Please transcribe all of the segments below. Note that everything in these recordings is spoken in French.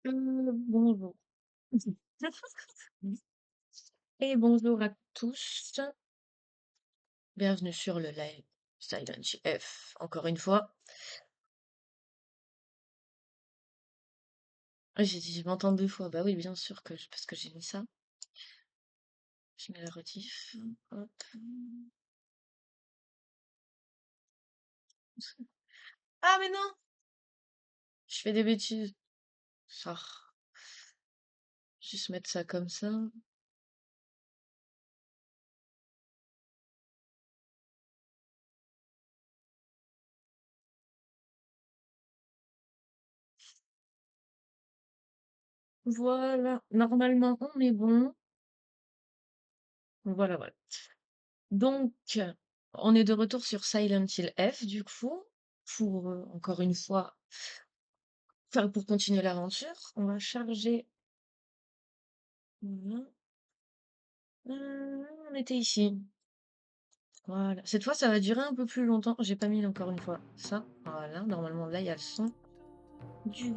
Bonjour. Et bonjour à tous. Bienvenue sur le live Silent F. Encore une fois. Ah, j'ai dit, je m'entends deux fois. Bah oui, bien sûr que parce que j'ai mis ça. Je mets la rediff. Hop. Ah mais non! Je fais des bêtises. Ça. Juste mettre ça comme ça. Voilà. Normalement, on est bon. Voilà, voilà. Donc, on est de retour sur Silent Hill F, du coup, pour encore une fois, enfin, pour continuer l'aventure. On va charger. Voilà. On était ici. Voilà. Cette fois, ça va durer un peu plus longtemps. J'ai pas mis encore une fois ça. Voilà. Normalement, là, il y a le son du.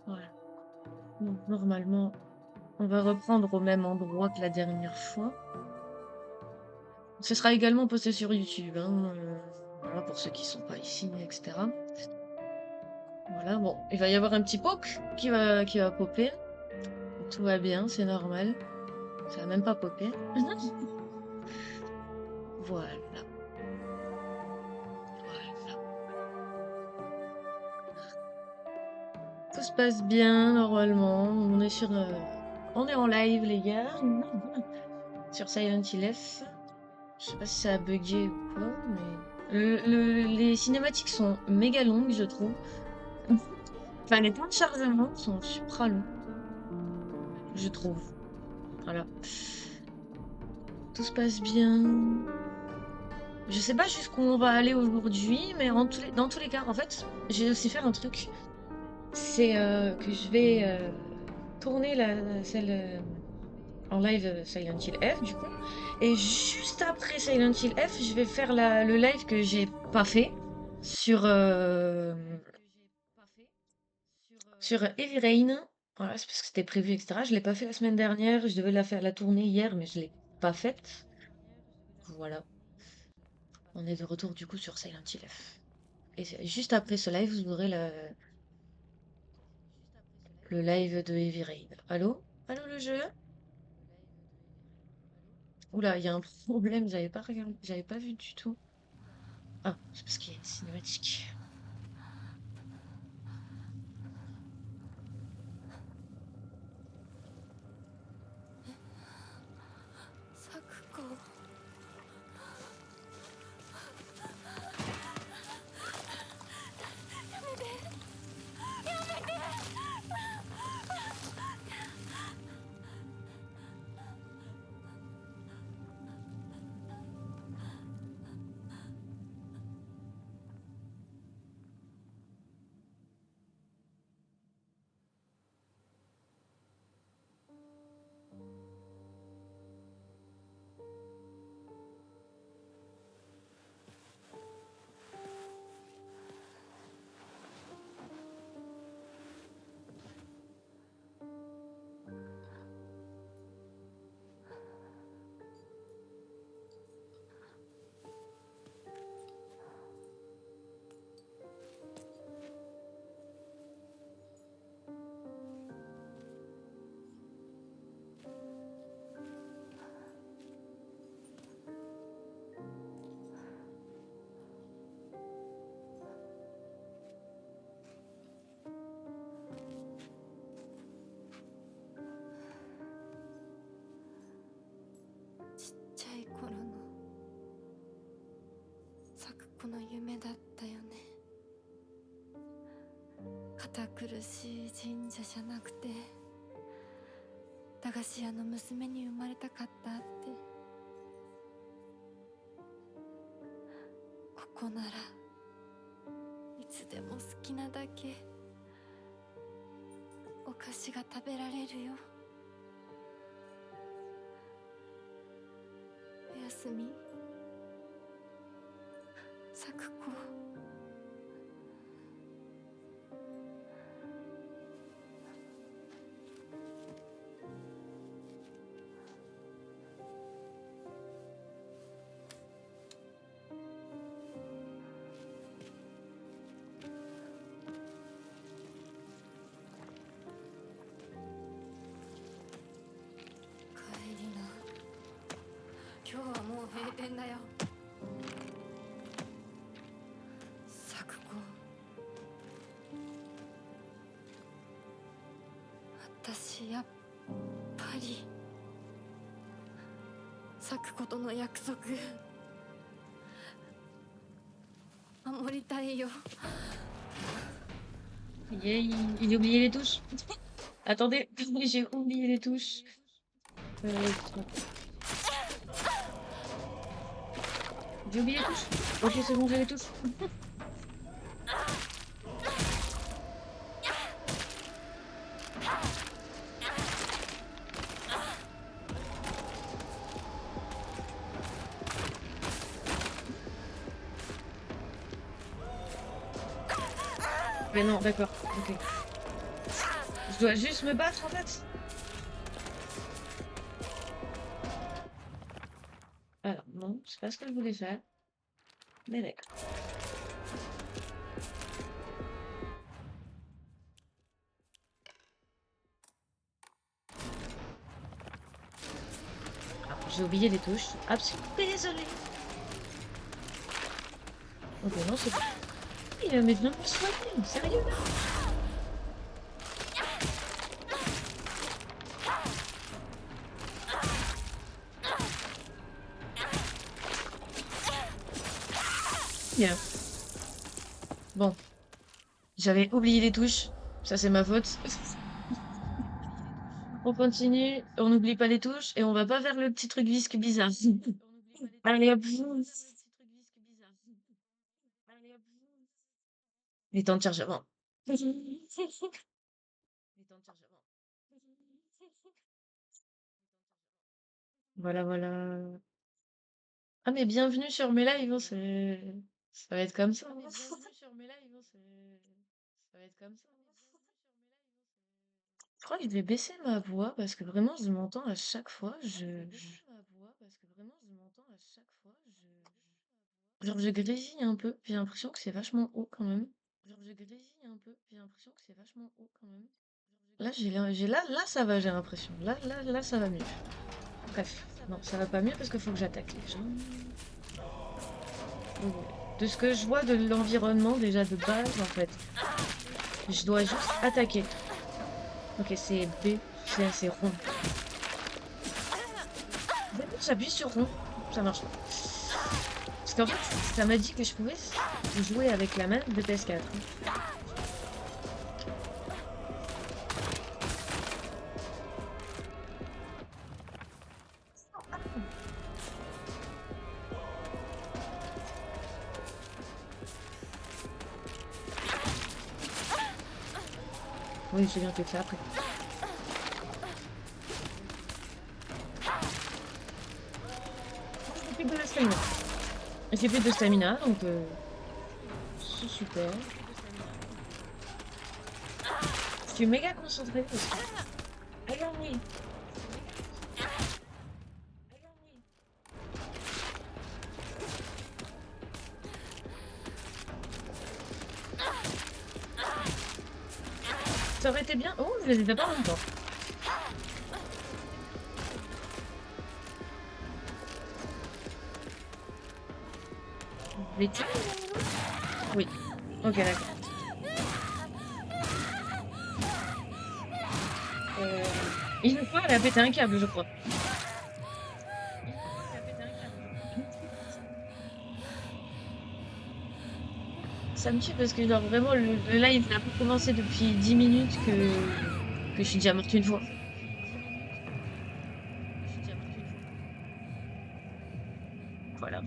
Voilà. Donc, normalement, on va reprendre au même endroit que la dernière fois. Ce sera également posté sur YouTube, hein, voilà, pour ceux qui sont pas ici, etc. Voilà, bon, il va y avoir un petit poke qui va popper. Tout va bien, c'est normal. Ça va même pas popper. Voilà, voilà. Tout se passe bien, normalement. On est en live, les gars. Sur Silent Hill F. Je sais pas si ça a bugué ou quoi, mais... les cinématiques sont méga longues, je trouve. Enfin, les temps de chargement sont supra longs, je trouve. Voilà. Tout se passe bien. Je sais pas jusqu'où on va aller aujourd'hui, mais dans tous les cas, en fait, j'ai aussi fait un truc. C'est que je vais tourner celle en live Silent Hill F, du coup. Et juste après Silent Hill F, je vais faire le live que j'ai pas fait sur, sur Heavy Rain. Voilà, c'est parce que c'était prévu, etc. Je l'ai pas fait la semaine dernière. Je devais la tourner hier, mais je l'ai pas faite. Voilà. On est de retour du coup sur Silent Hill F. Et juste après ce live, vous aurez le live de Heavy Rain. Allô? Allô le jeu? Oula, il y a un problème, j'avais pas regardé, j'avais pas vu du tout. Ah, c'est parce qu'il y a une cinématique. 咲子やめてやめてちっちゃい頃の咲子の夢だったよね。堅苦しい神社じゃなくて駄菓子屋の娘に生まれたかったって。ここならいつでも好きなだけお菓子が食べられるよ。おやすみ咲子。今日はもう閉店だよ。咲子、私やっぱり咲子との約束守りたいよ。Il a oublié les touches. Attendez, j'ai oublié les touches. Attends. J'ai oublié les touches. Ok, c'est bon, j'ai les touches. Mais non, d'accord. Ok. Je dois juste me battre en fait. Alors, non, c'est pas ce que je voulais faire. Mais d'accord. Alors, j'ai oublié les touches. Absolument désolé. Ok, non, c'est pas. Mais viens me soigner, sérieux. Bien. Bon, j'avais oublié les touches. Ça, c'est ma faute. On continue, on n'oublie pas les touches et on va pas vers le petit truc visque bizarre. Allez hop. Les temps de chargement. Voilà, voilà. Ah, mais bienvenue sur mes lives, hein, ça va être comme ça. Je crois que je vais baisser ma voix parce que vraiment, je m'entends à chaque fois. Genre, je grésille un peu. J'ai l'impression que c'est vachement haut quand même. Là, là, ça va, j'ai l'impression. Là, ça va mieux. Bref, non, ça va pas mieux parce qu'il faut que j'attaque les gens. Donc, de ce que je vois de l'environnement déjà de base, en fait, je dois juste attaquer. Ok, c'est B, c'est rond. D'abord, j'appuie sur rond, ça marche pas. Parce qu'en fait, ça m'a dit que je pouvais jouer avec la manette de PS4. Oui, j'ai bien fait ça après. J'ai plus de stamina. J'ai plus de stamina, donc c'est super. Je suis méga concentrée parce que... Alors oui. Ça aurait été bien. Oh, je les ai pas en même temps. Les tiens? Oui. Ok, d'accord. Une fois, elle a pété un câble, je crois. Ça me tue parce que genre vraiment le live n'a pas commencé depuis 10 minutes que je suis déjà morte une fois. Voilà.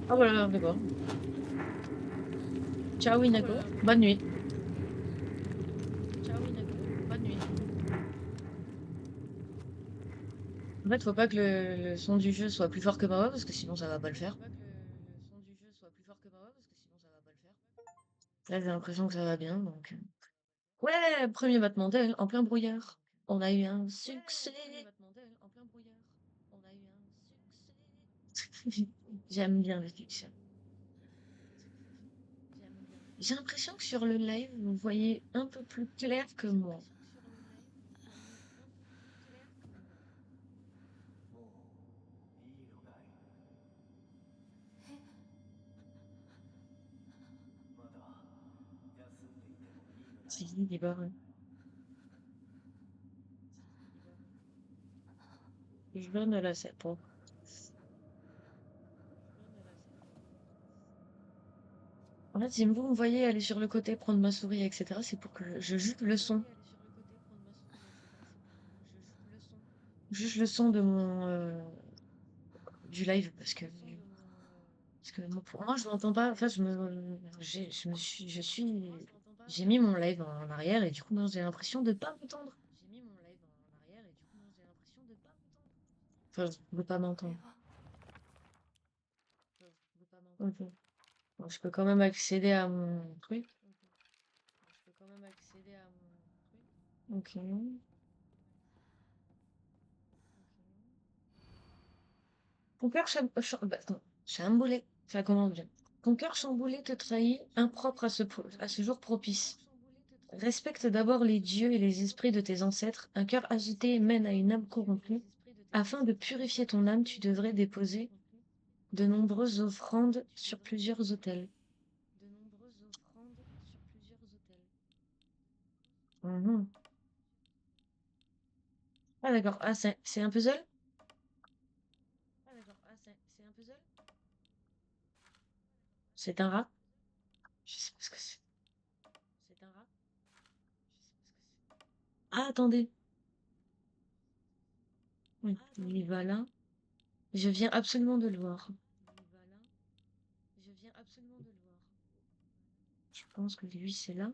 Ah voilà, d'accord. Ciao Inako. Bonne nuit. En fait, faut pas que le son du jeu soit plus fort que ma voix parce que sinon ça va pas le faire. Là, j'ai l'impression que ça va bien, donc. Ouais, premier battement d'aile en plein brouillard. On a eu un succès. J'aime bien le succès. J'ai l'impression que sur le live, vous voyez un peu plus clair que moi. もういいのかい。まだ休んでいてもいいのだ。 Si, il est barré. Je ne la sais pas. En fait, si vous me voyez aller sur le côté, prendre ma souris, etc., c'est pour que je juge le son. Juge le son de du live, parce que pour moi, je m'entends pas. Enfin, j'ai mis mon live en arrière et du coup, moi, j'ai l'impression de pas m'entendre. Enfin, de pas これ m'entendre. は Ok. Bon, je peux quand même accéder à mon truc. Ok. Ton cœur attends, chamboulé. Enfin, comment dire? Ton cœur chamboulé te trahit, impropre à ce jour propice. Respecte d'abord les dieux et les esprits de tes ancêtres. Un cœur agité mène à une âme corrompue. Afin de purifier ton âme, tu devrais déposer de nombreuses offrandes sur plusieurs autels. Mhm. Ah d'accord. Ah, c'est un puzzle? C'est un rat? Je sais pas ce que c'est. Ah, attendez. Oui, il y va là. Je viens absolument de le voir. Je pense que lui, c'est là.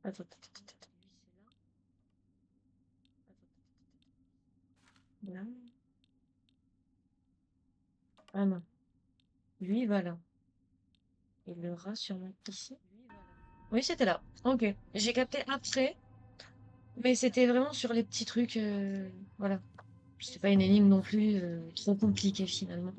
Attends, attends, attends, attends. Là. Ah non. Lui, il va là. Et le rat sûrement ici. Oui, c'était là. Ok. J'ai capté après, mais c'était vraiment sur les petits trucs. Voilà. C'était pas une énigme non plus trop compliquée finalement.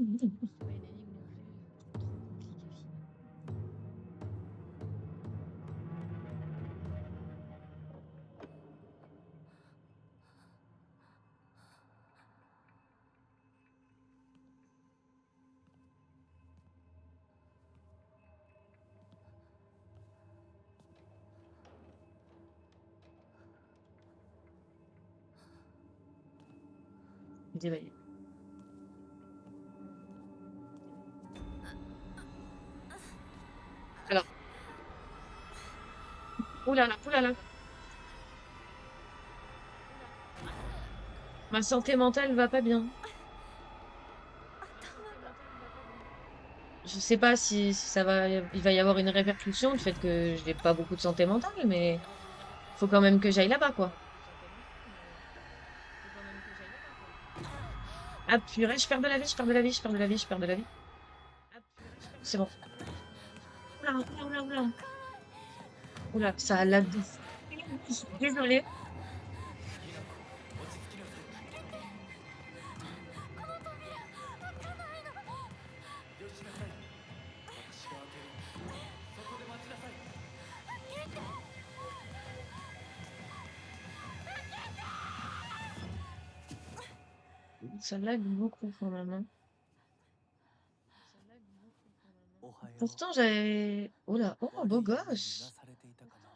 見てばいい。Alors, oulala, oulala. Ma santé mentale va pas bien. 頭が Je sais pas si ça va, il va y avoir une répercussion du fait que j'ai pas beaucoup de santé mentale, mais faut quand même que j'aille là-bas, quoi. Ah purée, je perds de la vie, je perds de la vie, je perds de la vie, je perds de la vie. C'est bon. Oula, oula, oula, oula. Oula, ça a la bouffe. Désolée. この扉開かないの。よしなさい。私が開ける。そこで待ちなさい。 Ça lag beaucoup quand même, hein. おはよう。 Pourtant, j'avais... Oh là, oh, 悪 beau い夢にうな gosse. されていたかな。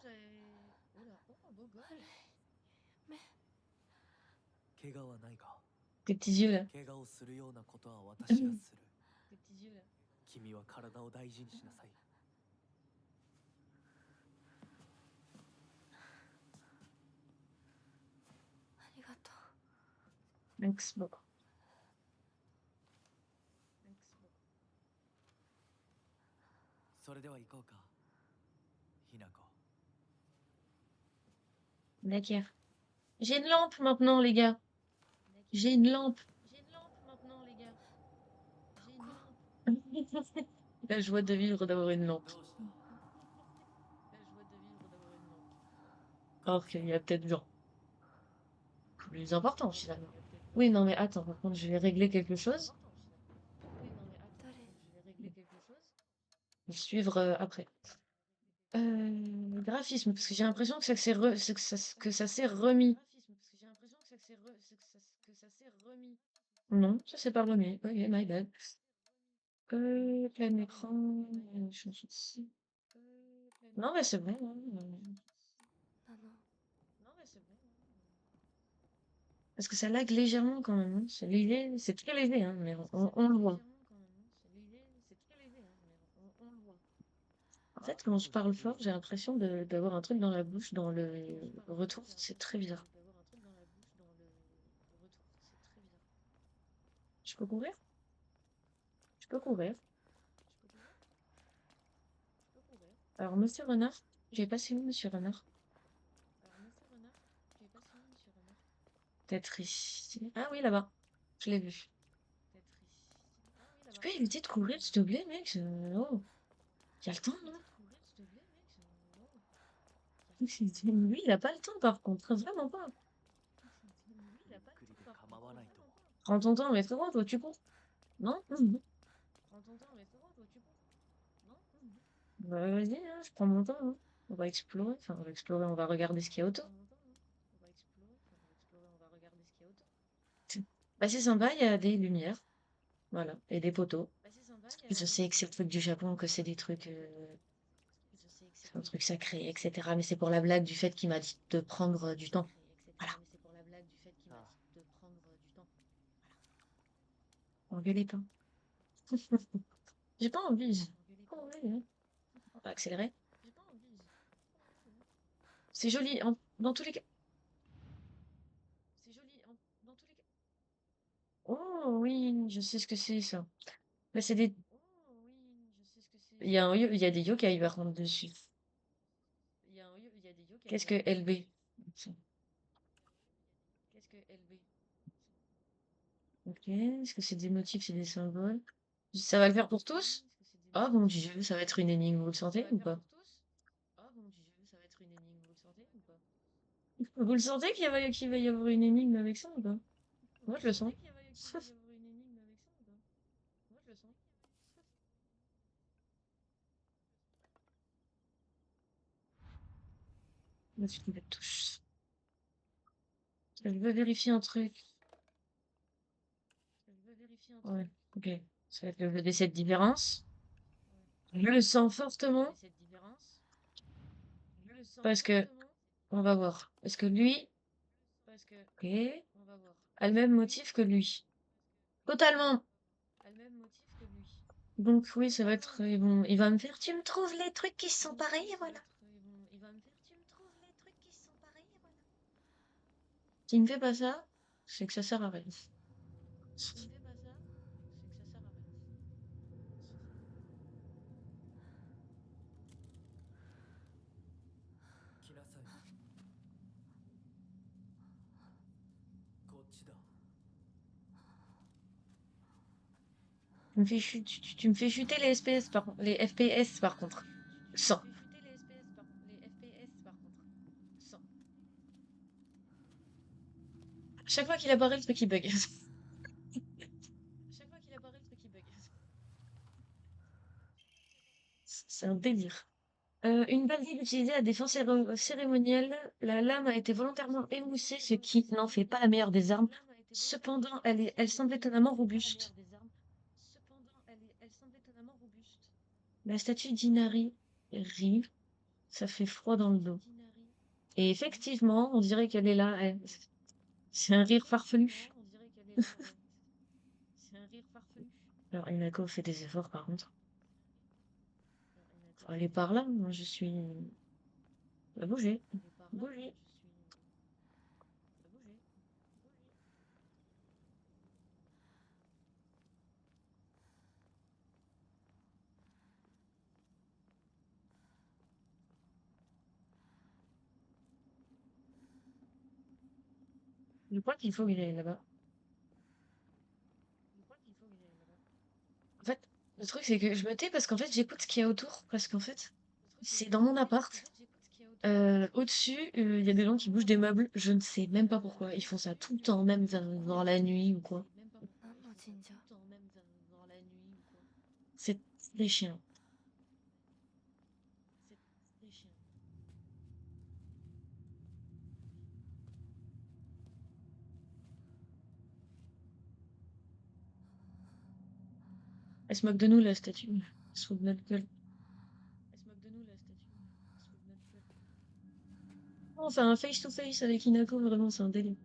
怪我はないか。 Tes petits yeux là. 怪我をするようなことは私がする。君は体を大事にしなさい。 ありがとう。 Thanks beaucoup. それでは行こうか。ひなこ。 D'accord. J'ai une lampe maintenant, les gars. J'ai une lampe. La joie de vivre d'avoir une lampe. どうした？ Alors qu'il y a peut-être genre plus important finalement. Oui, non mais attends, par contre, je vais régler quelque chose. 誰？ suivre après. Graphisme, parce que j'ai l'impression que ça s'est remis. Non, ça s'est pas remis. Ok, my bad. Plein écran, chanson ici. Non, mais c'est bon. Hein. なの Parce que ça lag légèrement quand même. Hein. C'est léger, c'est très léger, hein, mais on le voit. En fait, quand je parle fort, j'ai l'impression d'avoir un truc dans la bouche, dans le retour. C'est très bizarre. Je peux courir? Je peux courir. Alors, Monsieur Renard, j'ai passé où, Monsieur Renard? Peut-être ici. Ah oui, là-bas. Je l'ai vu. Tu peux éviter de courir, s'il te plaît, mec? Oh, y a le temps, non? Lui, il a pas le temps, par contre. Vraiment pas. ゆっくりで構わないと。 Prends ton temps, mais frérot, toi, tu cours. Non? Mhm. Bah, vas-y, hein, je prends mon temps. Hein. On va explorer. Enfin, on va explorer, on va regarder ce qu'il y a autour. Bah, c'est sympa, il y a des lumières. Voilà. Et des poteaux. Je sais que c'est le truc du Japon, que c'est des trucs. C'est un truc sacré, etc. Mais c'est pour la blague du fait qu'il m'a dit de prendre du temps. Voilà. ああ、Engueulez pas. J'ai pas envie. Pas envie, hein. On va accélérer. C'est joli. Dans tous les cas. Oh oui, je sais ce que c'est ça. Mais c'est des. Il y a des yokai par contre dessus. Qu'est-ce que LB? Ok. Est-ce que c'est des motifs, c'est des symboles? Ça va le faire pour tous? Oh mon dieu, ça va être une énigme, vous le sentez ou pas? Vous le sentez qu'il va y avoir une énigme avec ça ou pas? Moi je le sens. Là, tu te touche. Je veux vérifier un truc. Ouais, ok. Ça va être le décès de différence. Je le sens fortement parce que, on va voir. Parce que lui, ok, a le même motif que lui. Totalement. Donc oui, ça va être, il va me faire, tu me trouves les trucs qui sont pareils, et voilà. S'il me fait pas ça, c'est que ça sert à rien. 来なさい。こっちだ。Tu me fais chuter les SPS les FPS par contre. 100. Chaque fois qu'il apparaît, le truc il bug. C'est un délire. Une balle utilisée à des fins cérémonielles, la lame a été volontairement émoussée, ce qui n'en fait pas la meilleure des armes. Cependant, elle semble étonnamment robuste. La statue d'Inari rit, ça fait froid dans le dos. Et effectivement, on dirait qu'elle est là. C'est un rire farfelu. Alors, Inako fait des efforts par contre. Faut aller par là, moi je suis. Bah, bouger. Bouger. Je crois qu'il faut qu'il aille là-bas. En fait, le truc c'est que je me tais parce qu'en fait j'écoute ce qu'il y a autour. Parce qu'en fait, c'est dans mon appart. Au-dessus, il y a des gens qui bougent des meubles. Je ne sais même pas pourquoi. Ils font ça tout le temps, même dans la nuit ou quoi. 何の神社 C'est des chiens. Elle se moque de nous, la statue. Elle se fout de notre gueule. Elle se moque de nous, la statue. Elle se fout de notre gueule. On fait un face-to-face avec Hinako, vraiment, c'est un délire.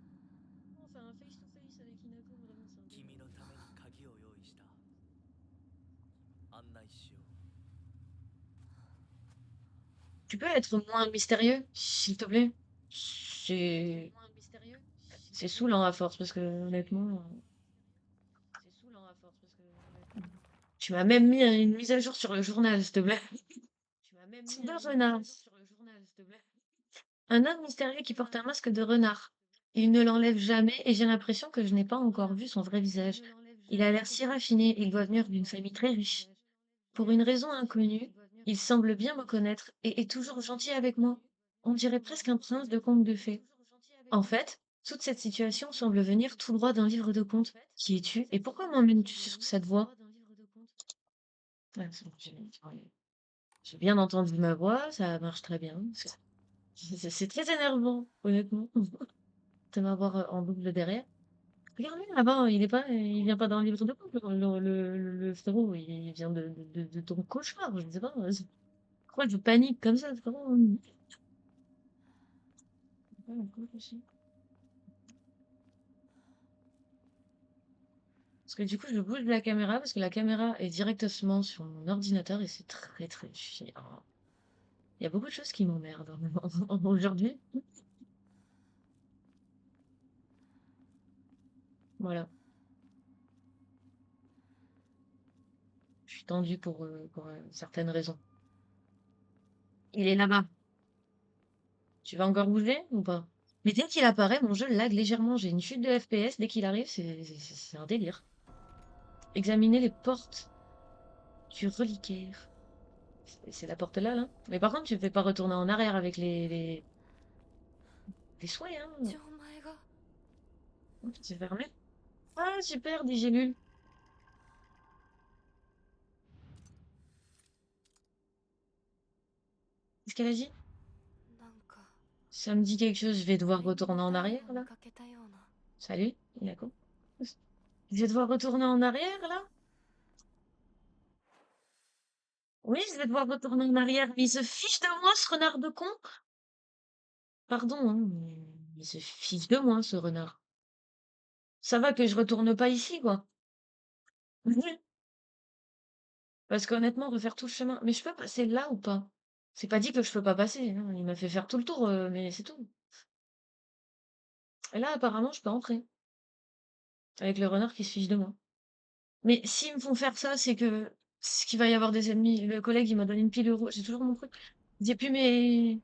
On fait un face-to-face avec Hinako, vraiment, c'est un délire. 君のために鍵を用意した。案内しよう。 Tu peux être moins mystérieux, s'il te plaît? C'est saoulant à force, parce que honnêtement. C'est saoulant à force, parce que honnêtement. Tu m'as même mis une mise à jour sur le journal, s'il te plaît. Tu m'as même mis une mise à jour sur le journal, s'il te plaît. Un homme mystérieux qui porte un masque de renard. Il ne l'enlève jamais et j'ai l'impression que je n'ai pas encore vu son vrai visage. Il a l'air si raffiné, il doit venir d'une famille très riche. Pour une raison inconnue, il semble bien me connaître et est toujours gentil avec moi. On dirait presque un prince de conte de fées. En fait, toute cette situation semble venir tout droit d'un livre de contes. Qui es-tu et pourquoi m'emmènes-tu sur cette voie? Ouais, j'ai bien entendu ma voix, ça marche très bien. C'est très énervant, honnêtement, de m'avoir en double derrière. Regarde-le là-bas, il vient pas d'un livre de contes, le frérot, il vient de ton cauchemar, je ne sais pas. Pourquoi je panique comme ça, frérot? Parce que du coup, je bouge la caméra parce que la caméra est directement sur mon ordinateur et c'est très chiant. Il y a beaucoup de choses qui m'emmerdent aujourd'hui. Voilà. Je suis tendue pour certaines raisons. Il est là-bas. Tu vas encore bouger ou pas? Mais dès qu'il apparaît, mon jeu lag légèrement. J'ai une chute de FPS. Dès qu'il arrive, c'est un délire. Examiner les portes du reliquaire. C'est la porte là, là. Mais par contre, tu ne fais pas retourner en arrière avec les souhaits, hein. 一応お前が C'est fermé. Ah, super, des gélules. Qu'est-ce qu'elle a dit? なんか Ça me dit quelque chose, je vais devoir レインボー retourner en タイル arrière を là. 見かけたような Salut, Inako. Je vais devoir retourner en arrière là? Oui, je vais devoir retourner en arrière. Mais il se fiche de moi, ce renard de con. Pardon, hein, mais il se fiche de moi, ce renard. Ça va que je retourne pas ici, quoi. Parce qu'honnêtement, refaire tout le chemin. Mais je peux passer là ou pas? C'est pas dit que je peux pas passer, hein. Il m'a fait faire tout le tour, mais c'est tout. Et là, apparemment, je peux entrer. Avec le renard qui se fiche de moi. Mais s'ils me font faire ça, c'est qu'il va y avoir des ennemis. Le collègue, il m'a donné une pile rouge. J'ai toujours mon truc. J'ai plus mes.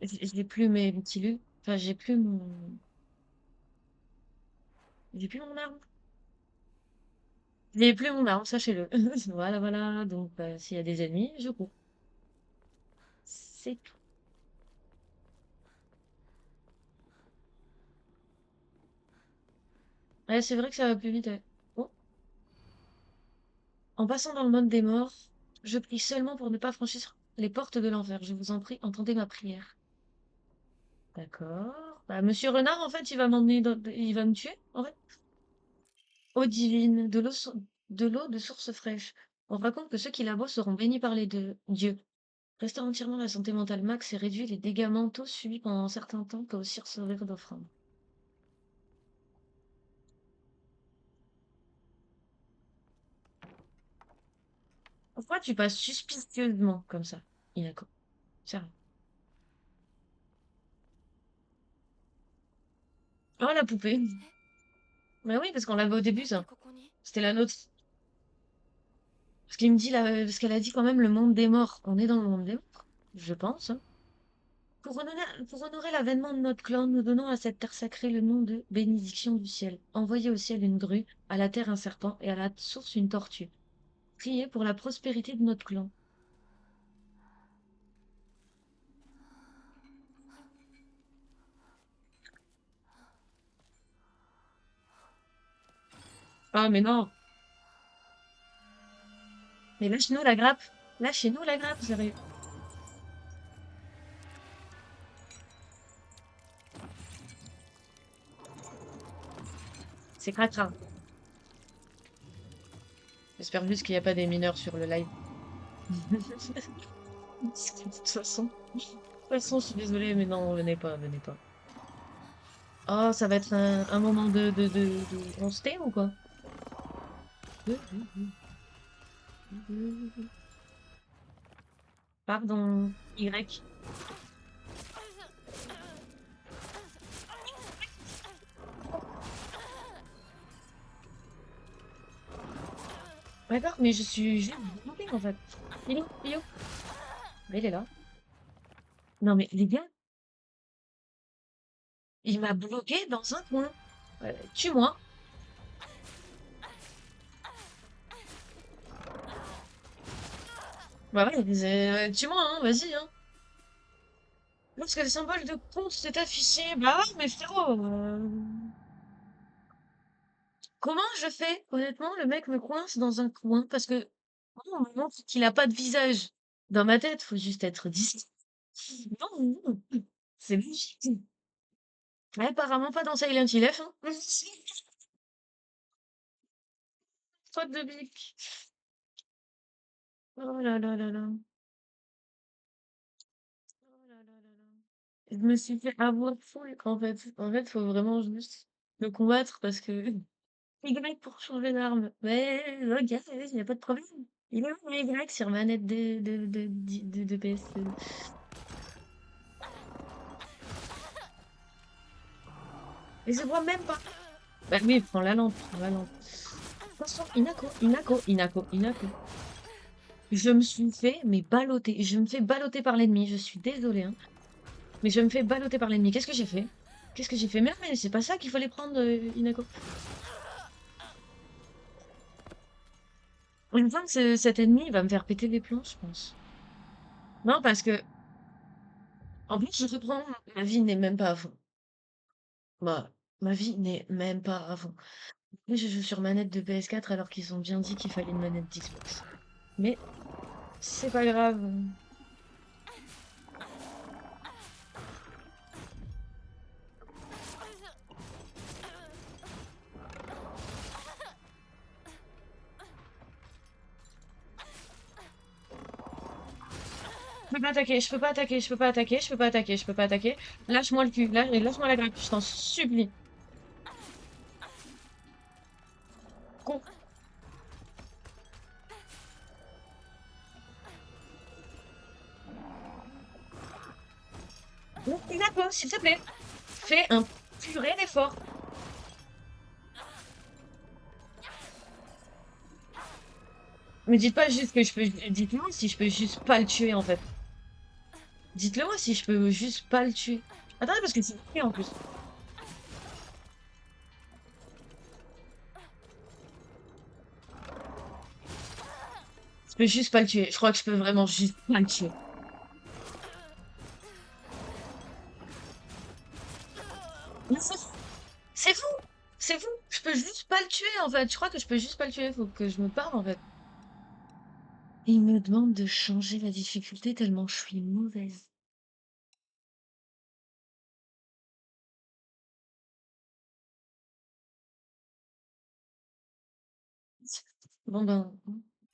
J'ai plus mes petits lus. Enfin, j'ai plus mon. J'ai plus mon arme. J'ai plus mon arme, sachez-le. Voilà. Donc, s'il y a des ennemis, je cours. C'est tout. Ouais, c'est vrai que ça va plus vite, ouais. Oh. En passant dans le monde des morts, je prie seulement pour ne pas franchir les portes de l'enfer. Je vous en prie, entendez ma prière. D'accord. Bah, Monsieur Renard, en fait, il va m'emmener il va me tuer, en fait. Eau divine, de l'eau de source fraîche. On raconte que ceux qui la boivent seront bénis par les deux dieux. Restaure entièrement la santé mentale max et réduit les dégâts mentaux subis pendant un certain temps, peut aussi servir d'offrande. Pourquoi tu passes suspicieusement comme ça, Inako? Sérieux. Oh, la poupée. Mais oui, parce qu'on l'avait au début, なんで ça. ここに C'était la nôtre. Parce qu'il me dit là, parce qu'elle a dit quand même le monde des morts. On est dans le monde des morts, je pense, hein. Pour honorer l'avènement de notre clan, nous donnons à cette terre sacrée le nom de bénédiction du ciel. Envoyez au ciel une grue, à la terre un serpent et à la source une tortue. Priez pour la prospérité de notre clan. Ah, mais non. Mais lâche-nous la grappe. Lâchez-nous la grappe, sérieux. C'est cracra. J'espère juste qu'il n'y a pas des mineurs sur le live. Parce que de toute façon, je suis désolée, mais non, venez pas, venez pas. Oh, ça va être un moment de... On se tait ou quoi? Pardon, Y. D'accord, mais je suis juste bloquée en fait. Il est où? Il est où? Mais il est là. Non mais les gars, il m'a bloqué dans un coin. Tue-moi. Bah ouais, tue-moi, hein, vas-y, hein. Lorsque le symbole de compte s'est affiché, bah ouais, mais frérot, comment je fais? Honnêtement, le mec me coince dans un coin parce que on me montre qu'il a pas de visage. Dans ma tête, faut juste être discret. Non, non, c'est logique. Ouais, apparemment pas dans Silent Hill F, hein. Faute de bic. Oh là là là là. Oh là là là là. Je me suis fait avoir full, en fait. En fait, faut vraiment juste le combattre parce que Y pour changer d'arme. Mais ok, il n'y a pas de problème. Il est où le Y sur manette de PS? Et je vois même pas. Bah oui, prends la lampe, prends la lampe. Attention, Inako, Inako, Inako, Inako. Je me suis fait, mais balloter. Je me fais balloter par l'ennemi. Je suis désolée, hein. Mais je me fais balloter par l'ennemi. Qu'est-ce que j'ai fait? Qu'est-ce que j'ai fait? Mais non, mais c'est pas ça qu'il fallait prendre, Inako. Une fois que cet ennemi il va me faire péter les plombs, je pense. Non, parce que, en plus, je reprends, ma vie n'est même pas à fond. Ma vie n'est même pas à fond. Moi, je joue sur manette de PS4 alors qu'ils ont bien dit qu'il fallait une manette d'Xbox. Mais c'est pas grave. Je peux pas attaquer, je peux pas attaquer, je peux pas attaquer, je peux pas attaquer, je peux pas attaquer. Lâche-moi le cul, lâche-moi la grappe, je t'en supplie. Con. Non, Inako, s'il te plaît, fais un purée d'effort. Me dites pas juste que je peux. Dites-moi si je peux juste pas le tuer en fait. Dites-le moi si je peux juste pas le tuer. Attendez, parce que c'est écrit en plus. Je peux juste pas le tuer. Je crois que je peux vraiment juste pas le tuer. Mais c'est vous! C'est vous! Je peux juste pas le tuer en fait. Je crois que je peux juste pas le tuer. Faut que je me parle en fait. Et il me demande de changer la difficulté tellement je suis mauvaise. Bon ben,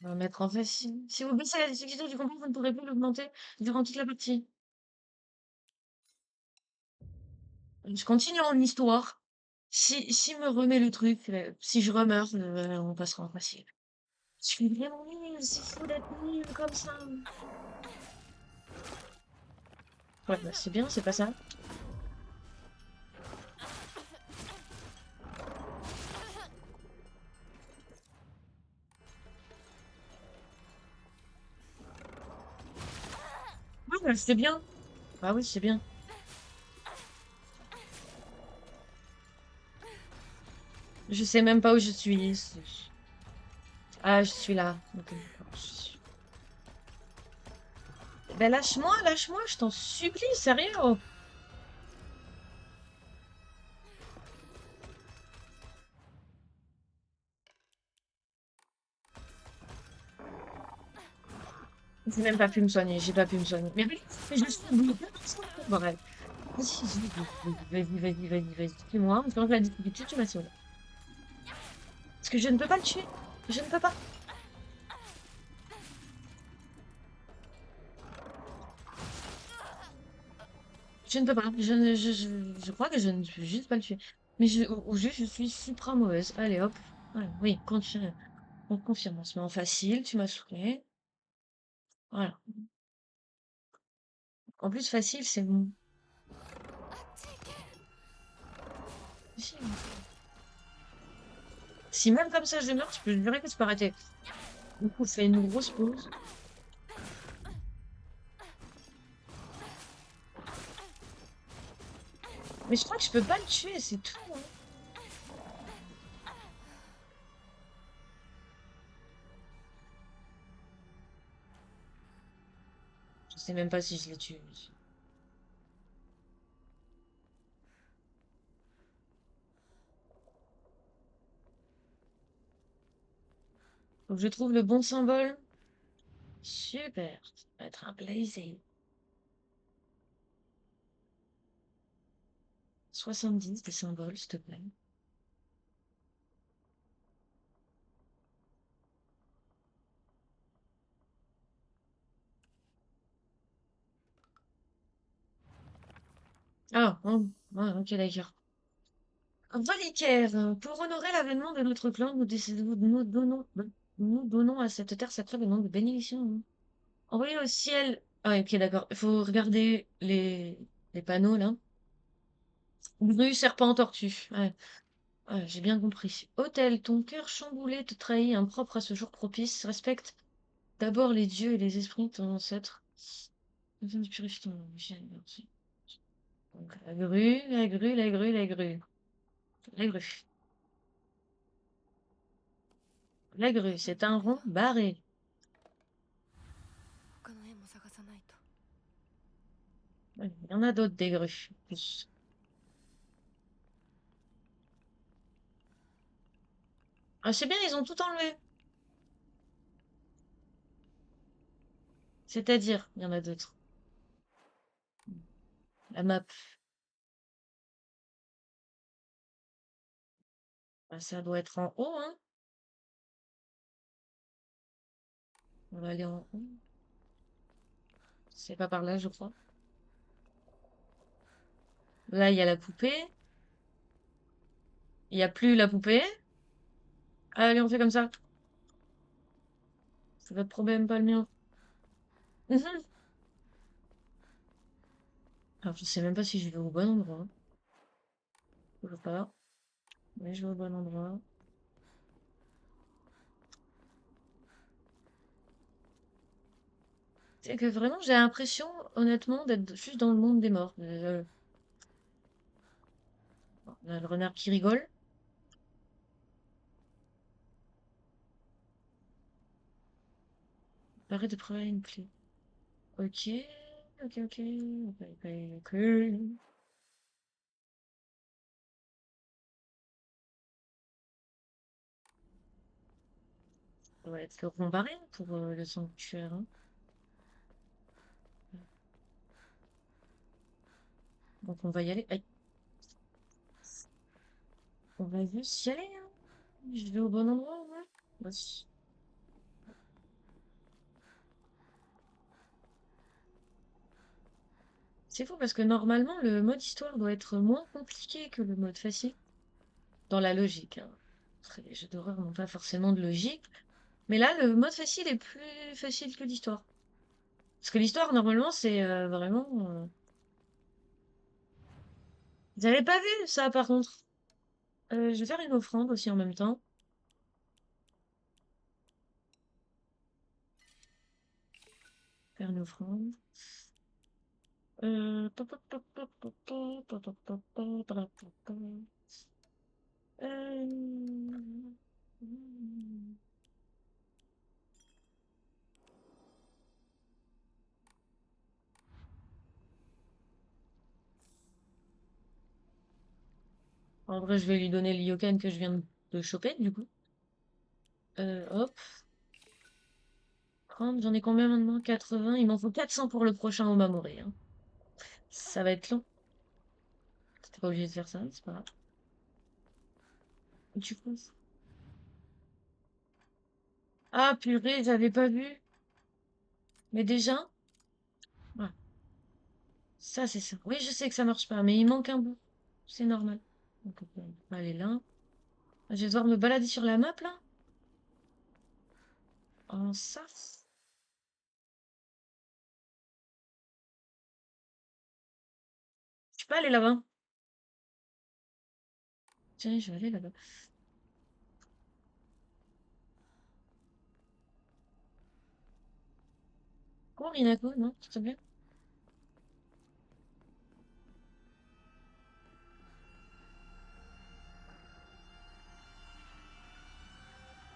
on va mettre en facile. Si vous baissez la difficulté du combat, vous ne pourrez plus l'augmenter durant toute la partie. Je continue en histoire. Si me remet le truc, si je remeurs, on passera en facile. Je suis vraiment nulle, c'est fou d'être nulle comme ça. Ouais, bah c'est bien, c'est pas ça. Ouais, bah, c'est bien. Ah oui, c'est bien. Je sais même pas où je suis. Ah, je suis là. Ok, d'accord, ben lâche-moi, je t'en supplie, sérieux. J'ai même pas pu me soigner, j'ai pas pu me soigner. Mais oui, mais je suis bloquée par ça. Bref. Vas-y, vas-y, vas-y, vas-y, vas-y, vas-y. Dis-moi, quand je la difficulté, tu m'as sauvé. Parce que je ne peux pas le tuer. Je ne peux pas. Je ne peux pas. Je crois que je ne peux juste pas le tuer. Mais ou juste, je suis supra mauvaise. Allez, hop. Ouais, oui, continue. On confirme. On se met en facile. Tu m'as saoulé. Voilà. En plus, facile, c'est bon. Si, si même comme ça je meurs, je peux jurer que c'est pas arrêté. Du coup, je fais une grosse pause. Mais je crois que je peux pas le tuer, c'est tout, hein. Je sais même pas si je l'ai tué. Faut que je trouve le bon symbole. Super. Ça va être un plaisir. 70 des symboles, s'il te plaît. Ah, oh, ouais, ok, d'accord. Un reliquaire. Pour honorer l'avènement de notre clan, nous donnons à cette terre sacrée le nom de bénédiction. Envoyez au ciel. Ah, ok, d'accord. Il faut regarder les panneaux, là. Grue, serpent, tortue. Ouais, ouais, j'ai bien compris. Autel, ton cœur chamboulé te trahit, impropre à ce jour propice. Respecte d'abord les dieux et les esprits de ton ancêtre. Afin de purifier ton merci. Donc, la grue, la grue, la grue, la grue. La grue. La grue, c'est un rond barré. 他の絵も探さないと。 Ouais, il y en a d'autres des grues. Plus. Ah, c'est bien, ils ont tout enlevé. C'est-à-dire, il y en a d'autres. La map, bah, ça doit être en haut, hein. On va aller en haut. C'est pas par là, je crois. Là, il y a la poupée. Il n'y a plus la poupée. Allez, on fait comme ça. C'est votre problème, pas le mien. Mhm. Alors, je sais même pas si je vais au bon endroit. Je sais pas. Mais je vais au bon endroit. C'est que vraiment, j'ai l'impression, honnêtement, d'être juste dans le monde des morts. Bon, on a le renard qui rigole. Paraît de prévoir une clé. Ok. Ok, ok. Ok, ok, ok. Ça va être le rond barré pour le sanctuaire, hein. Donc, on va y aller. Aïe. On va juste y aller, hein. Je vais au bon endroit, ouais. Vas-y. C'est fou parce que normalement, le mode histoire doit être moins compliqué que le mode facile. Dans la logique, hein. Après, les jeux d'horreur n'ont pas forcément de logique. Mais là, le mode facile est plus facile que l'histoire. Parce que l'histoire, normalement, c'est vraiment... Vous avez pas vu ça, par contre? Je vais faire une offrande aussi en même temps. Faire une offrande. Pa, pa, pa, pa, pa, pa, pa, pa, pa, pa, pa, pa, pa, pa. Euh, En vrai, je vais lui donner le yokan que je viens de choper, du coup. Hop. 30, j'en ai combien maintenant? 80. Il m'en faut 400 pour le prochain Omamori, hein. Ça va être long. T'es pas obligé de faire ça, c'est pas grave. Du coup. Ah, purée, j'avais pas vu. Mais déjà, ouais, ça, c'est ça. Oui, je sais que ça marche pas, mais il manque un bout. C'est normal. Donc, on peut aller là. Je vais devoir me balader sur la map, là. En ça. Je peux aller là-bas. Tiens, je vais aller là-bas. Cours, Inako, non, s'il te plaît.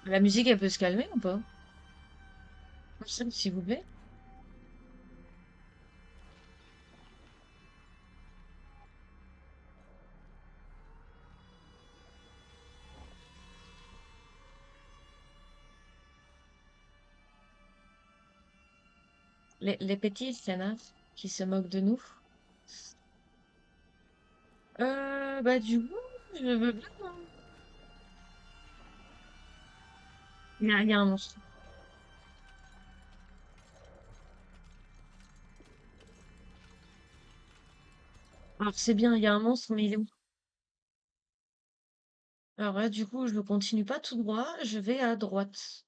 La musique, elle peut se calmer ou pas? S'il vous plaît. Les petits canards qui se moquent de nous. Bah du coup, je veux bien, hein. Il y a un monstre. Alors c'est bien, il y a un monstre, mais il est où? Alors là, du coup, je ne continue pas tout droit, je vais à droite.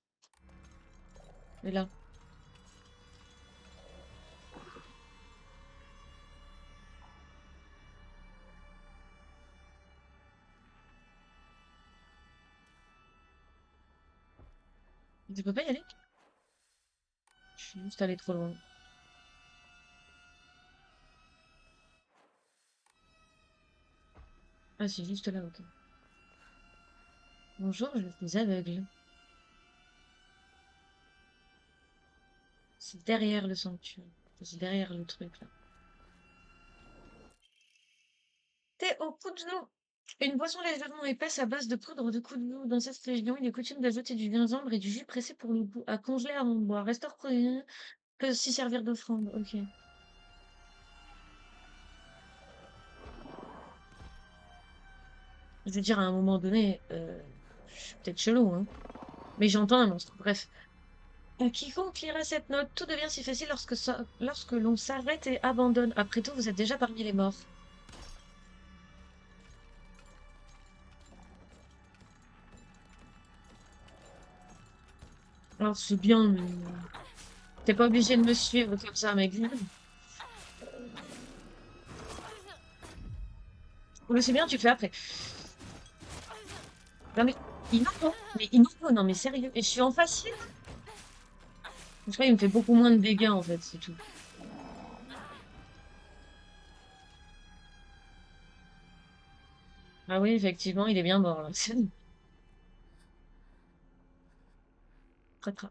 Et là. Je peux pas y aller? Je suis juste allé trop loin. Ah, c'est juste là, ok. Bonjour, je suis aveugle. C'est derrière le sanctuaire. C'est derrière le truc, là. Thé au coup de veau. Une boisson légèrement épaisse à base de poudre de coup de veau. Dans cette région, il est coutume d'ajouter du gingembre et du jus pressé pour le goût. À congeler avant de boire. Restaure protéines. Peut aussi servir d'offrande. Ok. Je veux dire, à un moment donné, je suis peut-être chelou, hein. Mais j'entends un monstre. Bref. Quiconque lira cette note, tout devient si facile lorsque l'on s'arrête et abandonne. Après tout, vous êtes déjà parmi les morts. Alors, c'est bien, mais t'es pas obligé de me suivre comme ça, mec. Mais c'est bien, tu le fais après. Non, mais Inoko, non, mais sérieux. Et je suis en facile. Je crois qu'il me fait beaucoup moins de dégâts, en fait, c'est tout. Ah oui, effectivement, il est bien mort, là. Très, très.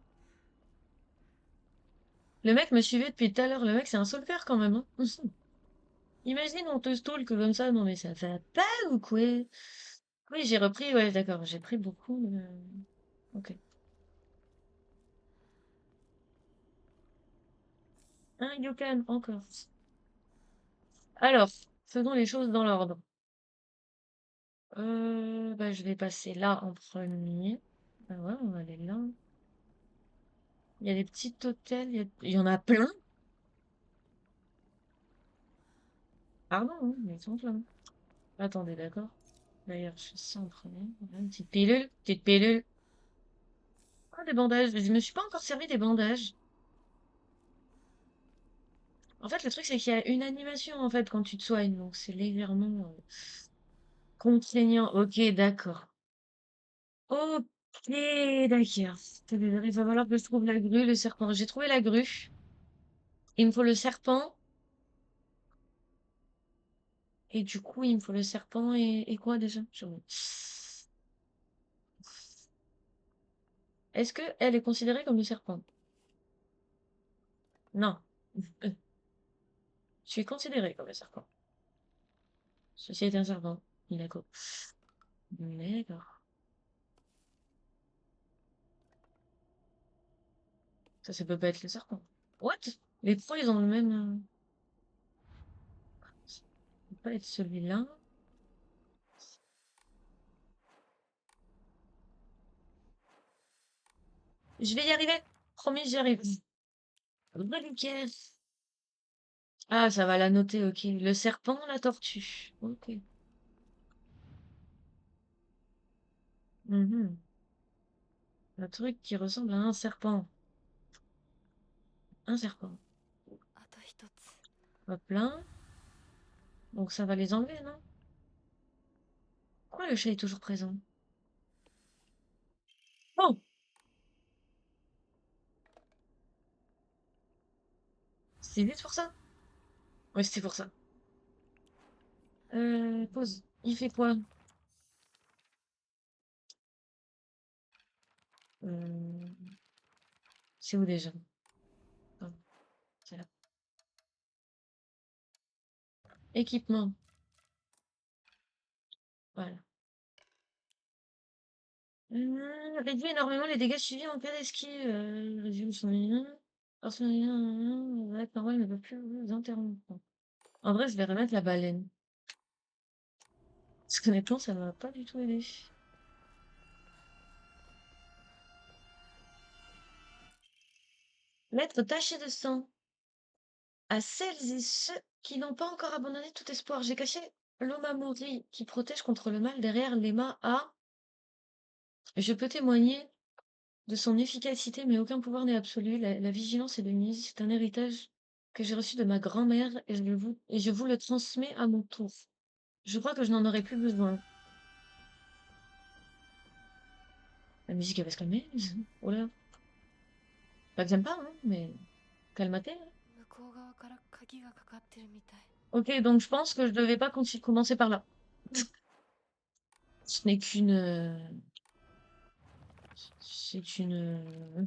Le mec me suivait depuis tout à l'heure. Le mec, c'est un stalker quand même, hein. Imagine, on te stalk comme ça. Non, mais ça va pas ou quoi? Oui, j'ai repris, ouais, d'accord. J'ai pris beaucoup. Ok. Un Yokan, encore. Alors, faisons les choses dans l'ordre. Bah, je vais passer là en premier. Ah ouais, on va aller là. Il y a des petits hôtels. Il y en a plein. Pardon, hein, mais ils sont pleins. Attendez, d'accord. D'ailleurs, je fais ça en premier. Voilà, une petite pilule. Petite pilule. Ah, des bandages. Je me suis pas encore servi des bandages. En fait, le truc, c'est qu'il y a une animation, en fait, quand tu te soignes. Donc, c'est légèrement contraignant. Ok, d'accord. Ok, d'accord. Il va falloir que je trouve la grue, le serpent. J'ai trouvé la grue. Il me faut le serpent. Et du coup, il me faut le serpent et quoi déjà? Est-ce que elle est considérée comme le serpent? Non. Je suis considérée comme le serpent. Ceci est un serpent. D'accord. D'accord. Ça peut pas être le serpent. What? Les trois, ils ont le même. Ça peut pas être celui-là. Je vais y arriver. Promis, j'y arrive. Nickel. Ah, ça va la noter, ok. Le serpent, la tortue. Ok. Mhm. Un truc qui ressemble à un serpent. Un serpent. あと一つ。 Hop là. Donc ça va les enlever, non? Pourquoi le chat est toujours présent? Oh! C'est juste pour ça? Ouais, c'était pour ça. Pause. Il fait quoi? Euh, C'est où déjà? Ah, c'est là. Équipement. Voilà. Réduit énormément les dégâts suivis en cas d'esquive. Résume son lien. L'arc normal ne peut plus vous interrompre. En vrai, je vais remettre la baleine. Parce qu'honnêtement, ça m'a pas du tout aidé. Lettre tachée de sang. À celles et ceux qui n'ont pas encore abandonné tout espoir, j'ai caché l'Omamori qui protège contre le mal derrière l'Ema A. Je peux témoigner de son efficacité, mais aucun pouvoir n'est absolu. La vigilance est de mise. C'est un héritage que j'ai reçu de ma grand-mère et je vous le transmets à mon tour. Je crois que je n'en aurai plus besoin. La musique, elle va se calmer. Oh là. Pas que j'aime pas, hein, mais calmate. 向こう側から鍵がかかってるみたい。 Ok, donc je pense que je devais pas commencer par là. Ce n'est qu'une... C'est une...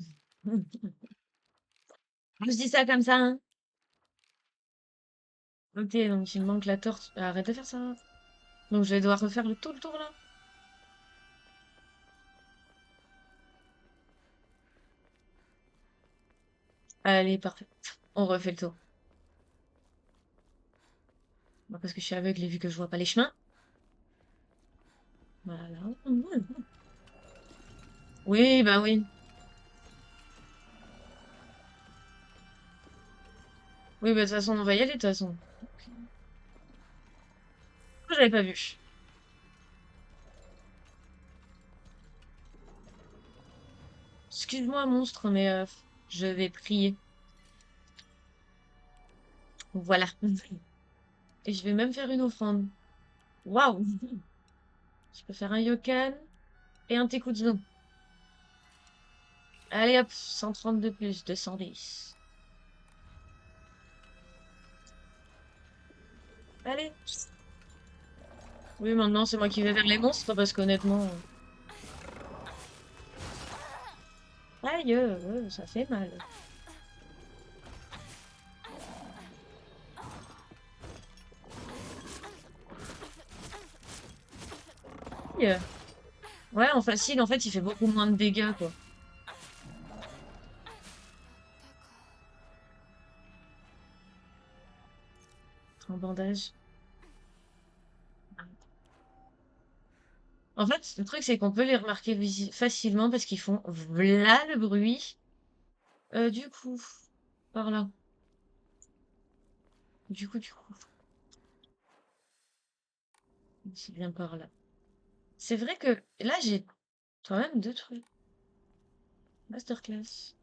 Je dis ça comme ça, hein. Ok, donc il me manque la torche. Arrête de faire ça. Donc je vais devoir refaire tout le tour là. Allez, parfait. On refait le tour. Bah, parce que je suis aveugle et vu que je vois pas les chemins. Voilà. Oui, bah oui. Oui, bah de toute façon, on va y aller de toute façon. J'avais pas vu. Excuse-moi, monstre, mais je vais prier. Voilà. Et je vais même faire une offrande. Waouh! Je peux faire un yokan et un tekutsu. Allez hop, 130 de plus, 210. Allez. Oui, maintenant c'est moi qui vais vers les monstres parce qu'honnêtement. Aïe, ça fait mal. Aïe. Ouais, en facile, en fait, il fait beaucoup moins de dégâts, quoi. Un bandage. En fait, le truc, c'est qu'on peut les remarquer facilement parce qu'ils font v'là le bruit. Du coup, par là. Du coup. C'est bien par là. C'est vrai que là, j'ai quand même deux trucs. Masterclass.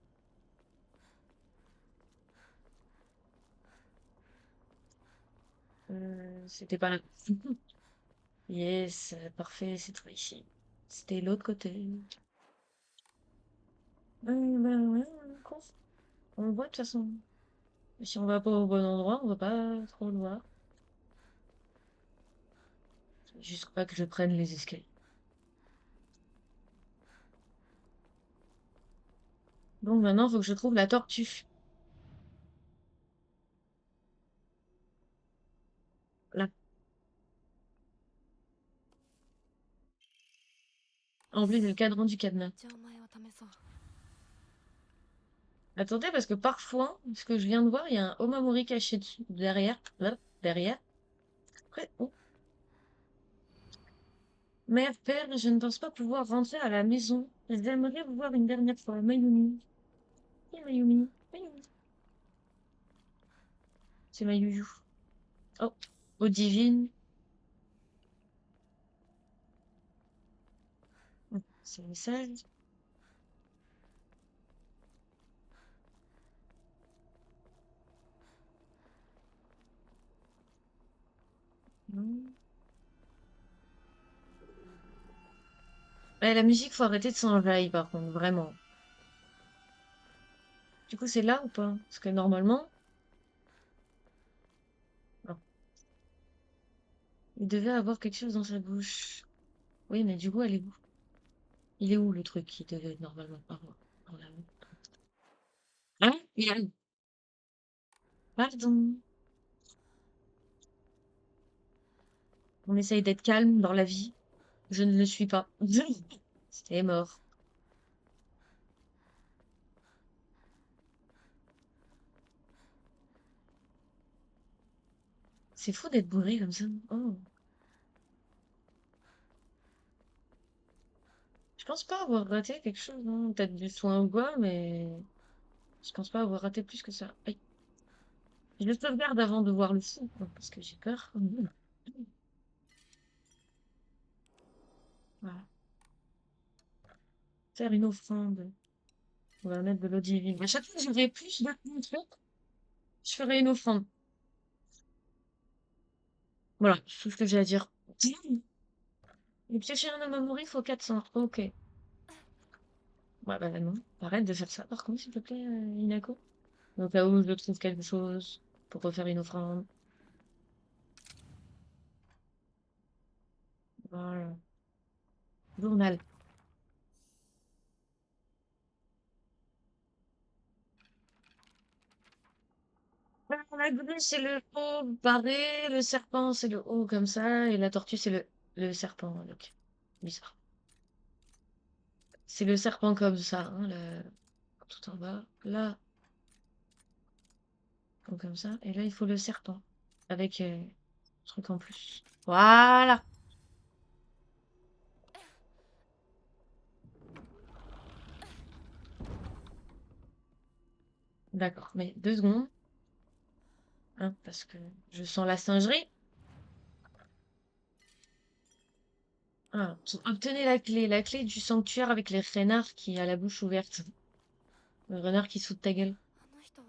C'était pas là. Yes, parfait, c'est tout ici. C'était l'autre côté. Ben ouais, con. On le voit de toute façon. Si on va pas au bon endroit, on va pas trop le voir. Juste pas que je prenne les escaliers. Donc maintenant, il faut que je trouve la tortue. Là. En plus, le cadran du cadenas. 錠前を試そう。 Attendez, parce que parfois, ce que je viens de voir, il y a un Omamori caché dessus, derrière. Là, derrière. Après, oh. Mère, père, je ne pense pas pouvoir rentrer à la maison. J'aimerais vous voir une dernière fois. Mayumi. Qui est Mayumi? Mayumi. C'est Mayuyu. Oh, eau divine. C'est un message. Non. Ouais, la musique, faut arrêter de s'enjailler, par contre, vraiment. Du coup, c'est là ou pas? Parce que normalement, non. Il devait avoir quelque chose dans sa bouche. Oui, mais du coup, elle est où? Il est où le truc qui devait normalement avoir dans la bouche? Hein? Il est où? Pardon. On essaye d'être calme dans la vie. Je ne le suis pas. C'est mort. C'est fou d'être bourré comme ça. Oh. Je pense pas avoir raté quelque chose, hein. Peut-être du soin ou quoi, mais je pense pas avoir raté plus que ça. Aïe. Je le sauvegarde avant de voir le fou, hein, parce que j'ai peur. Voilà. Faire une offrande. On va mettre de l'eau divine. À chaque fois que j'aurai plus de trucs, je ferai une offrande. Voilà, c'est tout ce que j'ai à dire. Et piocher un homme à mourir, faut 400. Ok. Ouais, bah non. Arrête de faire ça, par contre, s'il te plaît, Inako. Au cas où je trouve quelque chose pour refaire une offrande. Voilà. Journal. La grue, c'est le haut barré, le serpent, c'est le haut comme ça, et la tortue, c'est le serpent. Donc, bizarre. C'est le serpent comme ça, hein, tout en bas. Là, comme ça. Et là, il faut le serpent. Avec truc en plus. Voilà! D'accord. Mais 2 secondes, hein, parce que je sens la singerie. Ah, obtenez la clé du sanctuaire avec les renards qui a la bouche ouverte. Le renard qui se fout de ta gueule. あの人は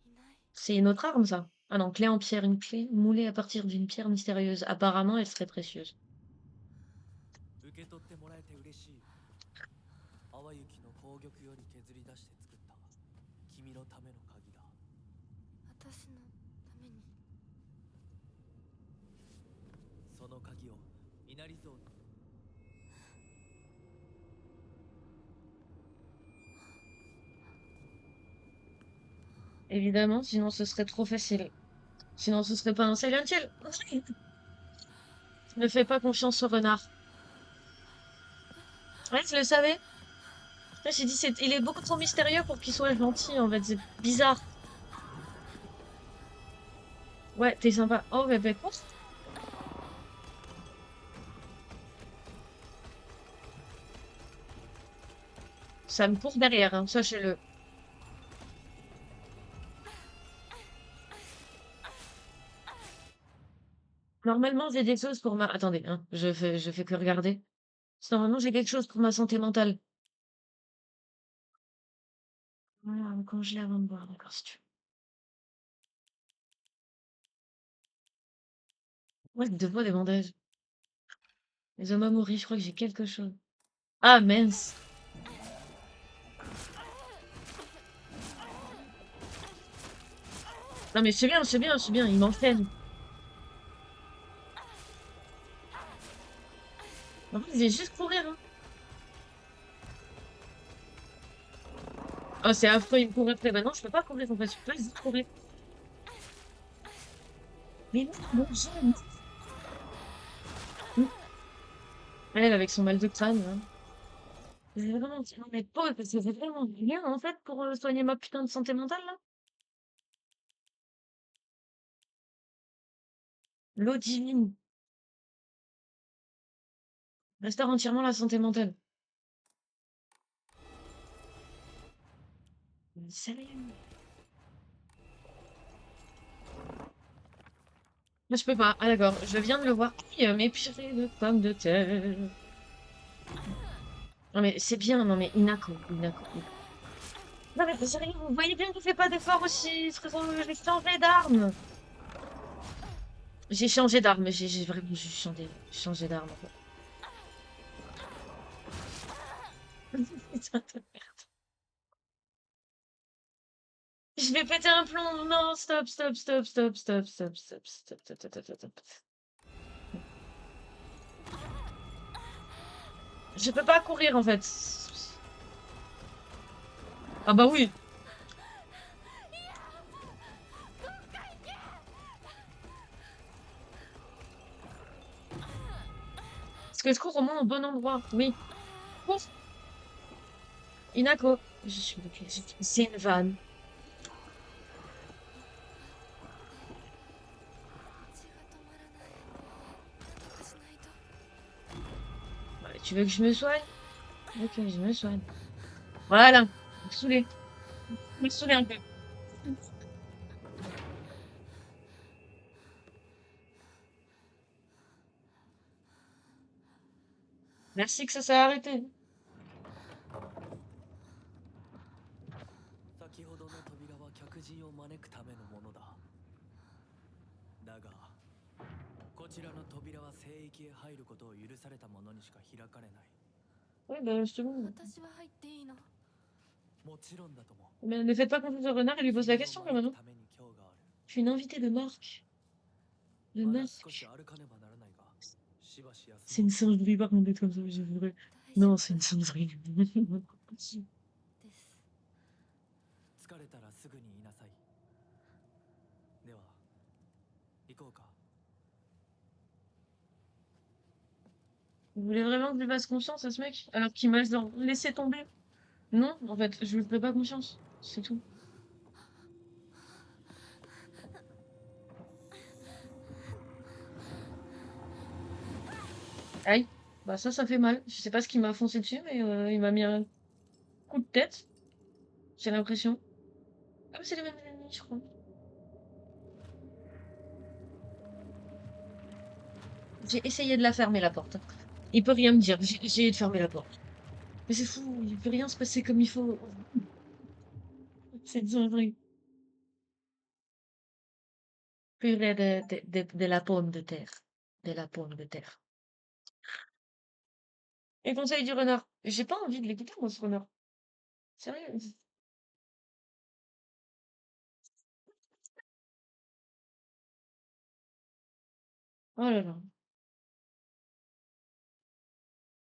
いない。 C'est une autre arme, ça. Ah non, clé en pierre, une clé moulée à partir d'une pierre mystérieuse. Apparemment, elle serait précieuse. 受け取ってもらえて嬉しい。淡雪の紅玉より削り出して作った君のための鍵だ。私のために。その鍵を稲荷像の Évidemment, sinon ce serait trop facile. Sinon ce serait pas un Silent Hill. Ne fais pas confiance au renard. Ouais, je le savais. Là, j'ai dit, il est beaucoup trop mystérieux pour qu'il soit gentil, en fait. C'est bizarre. Ouais, t'es sympa. Oh, bah, quoi? Ça me court derrière, hein, sachez-le. Normalement, j'ai des choses pour ma... Attendez, hein, je fais que regarder. Normalement, j'ai quelque chose pour ma santé mentale. Voilà, un congelé avant de boire, d'accord, si tu veux. Ouais, 2 fois des bandages. Les hommes à mourir, je crois que j'ai quelque chose. Ah, mince. Non, mais c'est bien, c'est bien, c'est bien, il m'enchaîne. En fait, je vais juste courir, hein. Oh, c'est affreux, il me court après. Bah non, je peux pas courir, en fait, je peux pas juste courir. Mais non, mon Dieu, non. Elle, avec son mal de crâne, là. C'est vraiment, non, mais pauvre, parce que c'est vraiment rien, en fait, pour soigner ma putain de santé mentale, là. L'eau divine. Restaure entièrement la santé mentale. Mais sérieux? Là, je peux pas. Ah d'accord, je viens de le voir. Oui, mes purées de pommes de terre. Non mais c'est bien, non mais Inako, Inako, Inako. Non mais sérieux, vous voyez bien qu'il fait pas d'effort aussi, j'ai changé d'arme. J'ai changé d'arme, j'ai vraiment juste changé d'arme en fait. Putain de merde. Je vais péter un plomb. Non, stop, stop, stop, stop, stop, stop, stop, stop, stop, stop, stop, stop. Je peux pas courir en fait. Ah bah oui. Parce que je cours au moins au bon endroit. Oui. Ouf. Inako. Je suis bloquée. C'est une vanne. 血が止まらない。なんとかしないと。 Ouais, tu veux que je me soigne? Ok, je me soigne. Voilà. Me saouler. Me saouler un peu. Merci que ça s'est arrêté. 先ほどの扉は客人を招くためのものだ。だがこちらの扉は聖域へ入ることを許された者にしか開かれない。 Oui, bah justement. 私は入っていいの？もちろんだとも。 Mais ne faites pas confiance au renard et lui pose la question quand même. Hein. ために今日がある。 Je suis une invitée de marque. De まだ marque. 少し歩かねばならないが、しばし休 C'est も une う。 singerie par contre d'être comme ça, je voudrais. 大丈 Non, 夫 c'est une singerie. です。 疲れたらすぐに言いなさい。では行こうか。 Vous voulez vraiment que je lui fasse confiance à ce mec? Alors qu'il m'a genre laissé tomber? Non, en fait, je lui ferai pas confiance. C'est tout. Aïe. Bah ça fait mal. Je sais pas ce qui m'a foncé dessus, mais il m'a mis un coup de tête. J'ai l'impression. Ah, mais c'est les mêmes ennemis, je crois. J'ai essayé de la fermer, la porte. Il peut rien me dire. J'ai essayé de fermer la porte. Mais c'est fou, il peut rien se passer comme il faut. C'est une dinguerie. Purée de la pomme de terre. De la pomme de terre. Et conseil du renard. J'ai pas envie de l'écouter, moi, ce renard. Sérieux. Oh là là.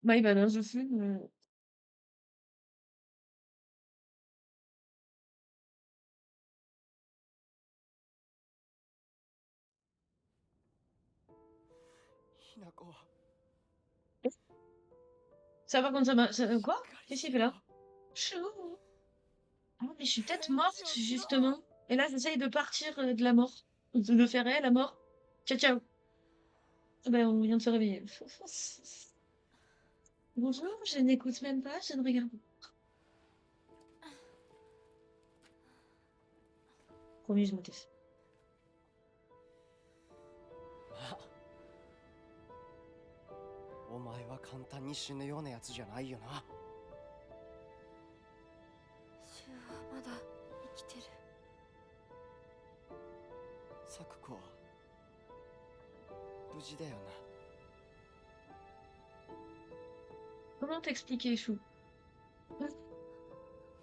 My bad, je fume. ひなこ。 Ça va quand ça m'a. Quoi? Qu'est-ce qu'il fait là? Chou. Ah, mais je suis peut-être morte, justement. Et là, j'essaye de partir de la mort. De faire la mort. Ciao, ciao. Ah ben, on vient de se réveiller. Bonjour, je n'écoute même pas, je ne regarde pas. Promis, je me tais. お前は簡単に死ぬようなやつじゃないよな。シュウはまだ生きてる。サクコは無事だよな。 Comment t'expliquer, Chou?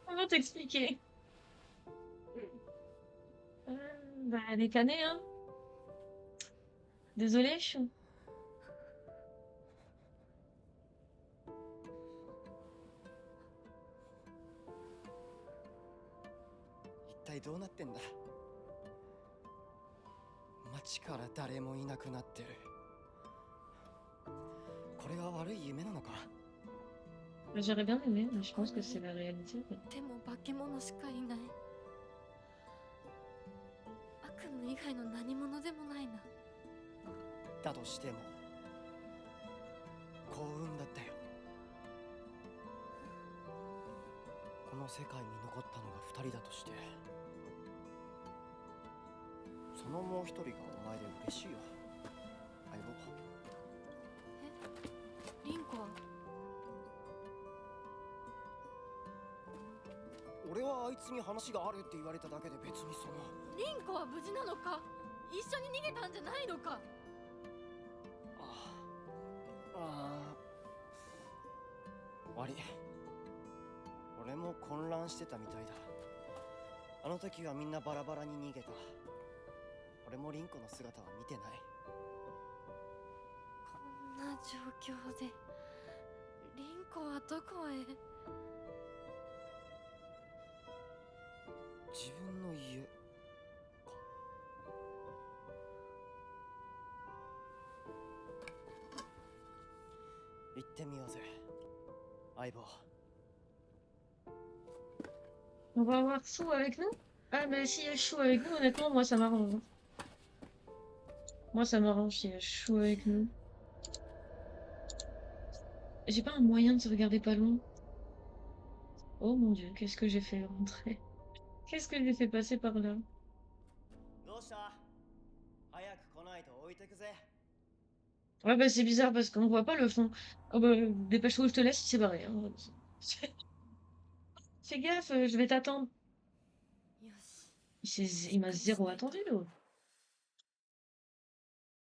Comment t'expliquer? Bah, elle est canée, hein. Désolée, Chou. 一体どうなってんだ。街から誰もいなくなってる。これは悪い夢なのか。 J'aurais bien aimé, mais je pense que c'est la réalité. でも化け物しかいない。悪夢以外の何者でもないな。だとしても幸運だったよ。この世界に残ったのが2人だとして、そのもう一人がお前で嬉しいよ、相棒。リンコは俺はあいつに話があるって言われただけで別にその。リンコは無事なのか？一緒に逃げたんじゃないのか？悪い。俺も混乱してたみたいだ。あの時はみんなバラバラに逃げた。俺もリンコの姿は見てない。こんな状況でリンコはどこへ？自分の家か。行ってみようぜ、相棒。On va avoir Chou avec nous? Ah, mais s'il y a Chou avec nous, honnêtement, moi ça m'arrange. Moi ça m'arrange s'il y a Chou avec nous. J'ai pas un moyen de se regarder pas loin. Oh mon dieu, qu'est-ce que j'ai fait rentrer? Qu'est-ce que j'ai fait passer par là? どうした？早く来ないと置いてくぜ。 Ouais, bah c'est bizarre parce qu'on voit pas le fond. Oh bah, dépêche-toi, je te laisse, il s'est barré. Hein. Fais gaffe, je vais t'attendre. よし。 Il m'a zéro attendu, l'autre.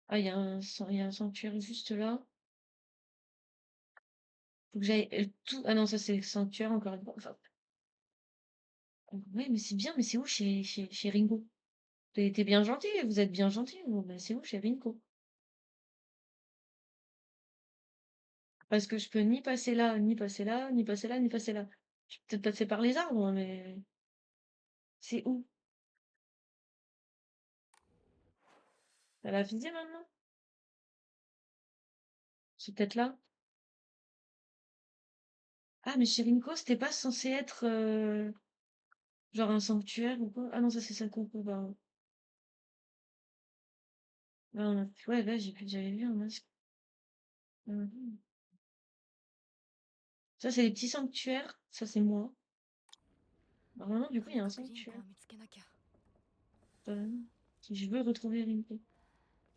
Ah, il y a un sanctuaire juste là. Faut que j'aille tout. Ah non, ça c'est le sanctuaire, encore une fois. Enfin, ouais, mais c'est bien, mais c'est où chez Ringo? T'es bien gentil, vous êtes bien gentil, vous. Mais c'est où chez Ringo? Parce que je peux ni passer là, ni passer là, ni passer là, ni passer là. Je peux peut-être passer par les arbres, mais c'est où? T'as la visée maintenant? C'est peut-être là? Ah, mais chez Ringo, c'était pas censé être genre un sanctuaire ou quoi? Ah non, ça c'est ça qu'on peut voir. Ouais, là, j'avais vu un masque. Mhm. Ça, c'est les petits sanctuaires. Ça, c'est moi. Normalement, du coup, と il y に a un かくリンコ sanctuaire. を見つけなきゃ。 Euh, si je veux retrouver Ringo.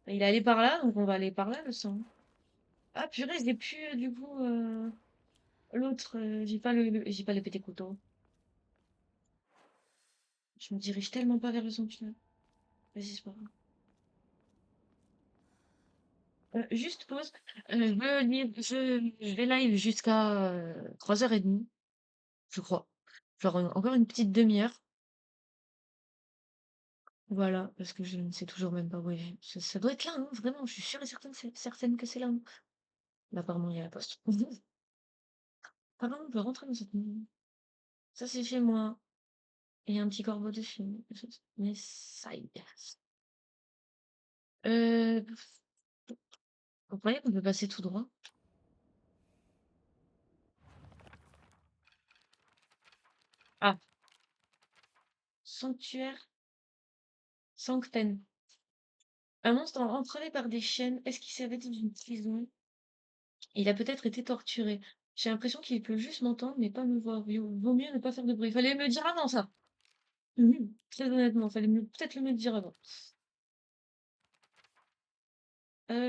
Bah, il est allé par là, donc on va aller par là, le sang. Ah, purée, j'ai plus, du coup, l'autre. J'ai pas le pété couteau. Je me dirige tellement pas vers le sanctuaire. Vas-y, c'est pas grave. Juste pause. Je vais live jusqu'à 3h30, je crois. Genre encore une petite demi-heure. Voilà, parce que je ne sais toujours même pas où est. Ça doit être là, hein, vraiment. Je suis sûre et certaine que c'est là. Hein. Là, apparemment, il y a la poste. Apparemment, on peut rentrer dans cette maison. Ça, c'est chez moi. Et il y a un petit corbeau dessus. Mais ça y est. Euh, vous croyez qu'on peut passer tout droit? Ah, sanctuaire Sancten. Un monstre entravé par des chaînes. Est-ce qu'il s'avait dans une prison? Il a peut-être été torturé. J'ai l'impression qu'il peut juste m'entendre, mais pas me voir. Vaut mieux ne pas faire de bruit. Fallait me le dire avant, ça. Très honnêtement, peut-être le me dire avant.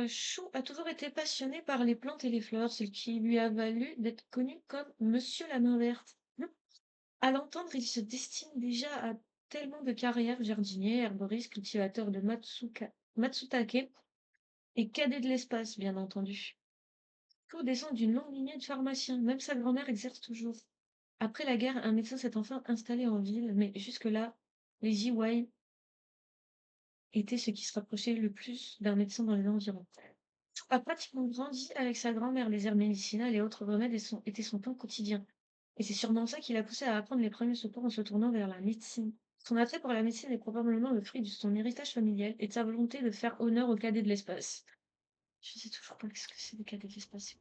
Chou a toujours été passionné par les plantes et les fleurs, ce qui lui a valu d'être connu comme Monsieur la Main Verte. À l'entendre, il se destine déjà à tellement de carrières: jardinier, herboriste, cultivateur de Matsutake et cadet de l'espace, bien entendu. Tout descend d'une longue lignée de pharmaciens. Même sa grand-mère exerce toujours. Après la guerre, un médecin s'est enfin installé en ville, mais jusque-là, les Iwai étaient ce qui se rapprochait le plus d'un médecin dans les environs. Chou a pratiquement grandi avec sa grand-mère. Les herbes médicinales et autres remèdes étaient son pain quotidien. Et c'est sûrement ça qui l'a poussé à apprendre les premiers secours en se tournant vers la médecine. Son attrait pour la médecine est probablement le fruit de son héritage familial et de sa volonté de faire honneur au cadet de l'espace. Je sais toujours pas ce que c'est le cadet de l'espace.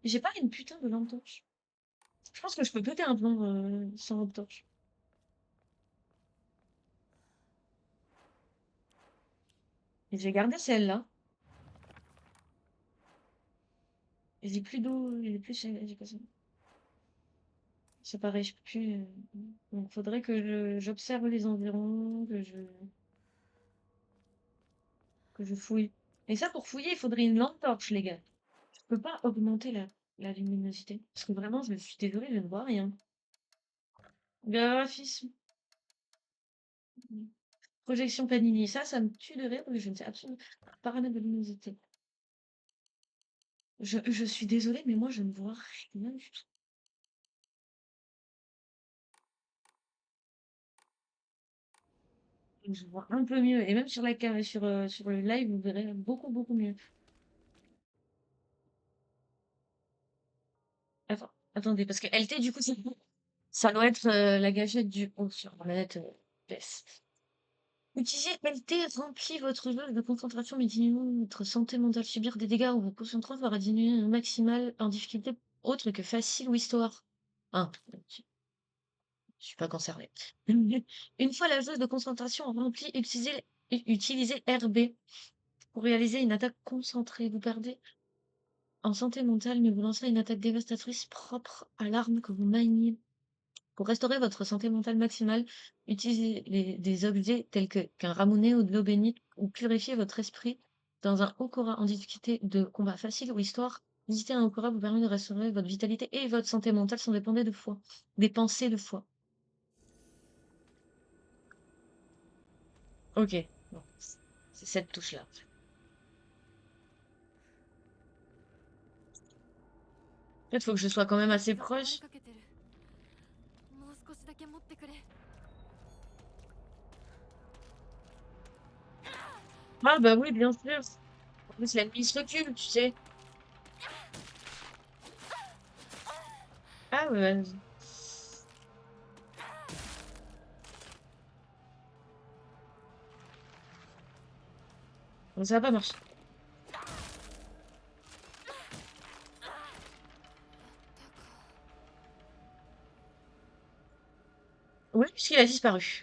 J'ai pas une putain de lampe torche. Je pense que je peux péter un plomb sans lampe torche. Et j'ai gardé celle-là. J'ai plus d'eau, j'ai plus... j'ai pas ça. C'est pareil, je peux plus... Donc faudrait que j'observe les environs, que je fouille. Et ça, pour fouiller, il faudrait une lampe torche, les gars. Je peux pas augmenter la luminosité. Parce que vraiment, je suis désolée, je ne vois rien. Graphisme. Projection Panini. Ça me tue de rire, mais je ne sais absolument pas. Paramètres de luminosité. Je suis désolée, mais moi, je ne vois rien du tout. Je vois un peu mieux. Et même sur sur le live, vous verrez beaucoup, beaucoup mieux. Attendez, parce que LT, du coup, ça doit être la gâchette du haut sur la manette PS. Utilisez LT, remplit votre jeu de concentration, mais diminue votre santé mentale. Subir des dégâts ou vous concentrer fera diminuer un maximal en difficulté autre que facile ou histoire. Ah, je suis pas concernée. Une fois la jauge de concentration remplie, utilisez RB pour réaliser une attaque concentrée. Vous perdez en santé mentale, mais vous lancez une attaque dévastatrice propre à l'arme que vous maniez. Pour restaurer votre santé mentale maximale, utilisez des objets tels qu'un ramonet ou de l'eau bénite ou purifiez votre esprit dans un Okora en difficulté de combat facile ou histoire. Visiter un Okora vous permet de restaurer votre vitalité et votre santé mentale sans dépendre de foi. Dépenser de foi. Ok, bon, c'est cette touche-là. En fait, faut que je sois quand même assez 命が終わり proche. かけてる。もう少しだけ持ってくれ。 Ah bah oui, bien sûr. En plus, l'ennemi se recule, tu sais. Ah ouais, vas-y. Bon, ça va pas marcher. Oui, puisqu'il a disparu.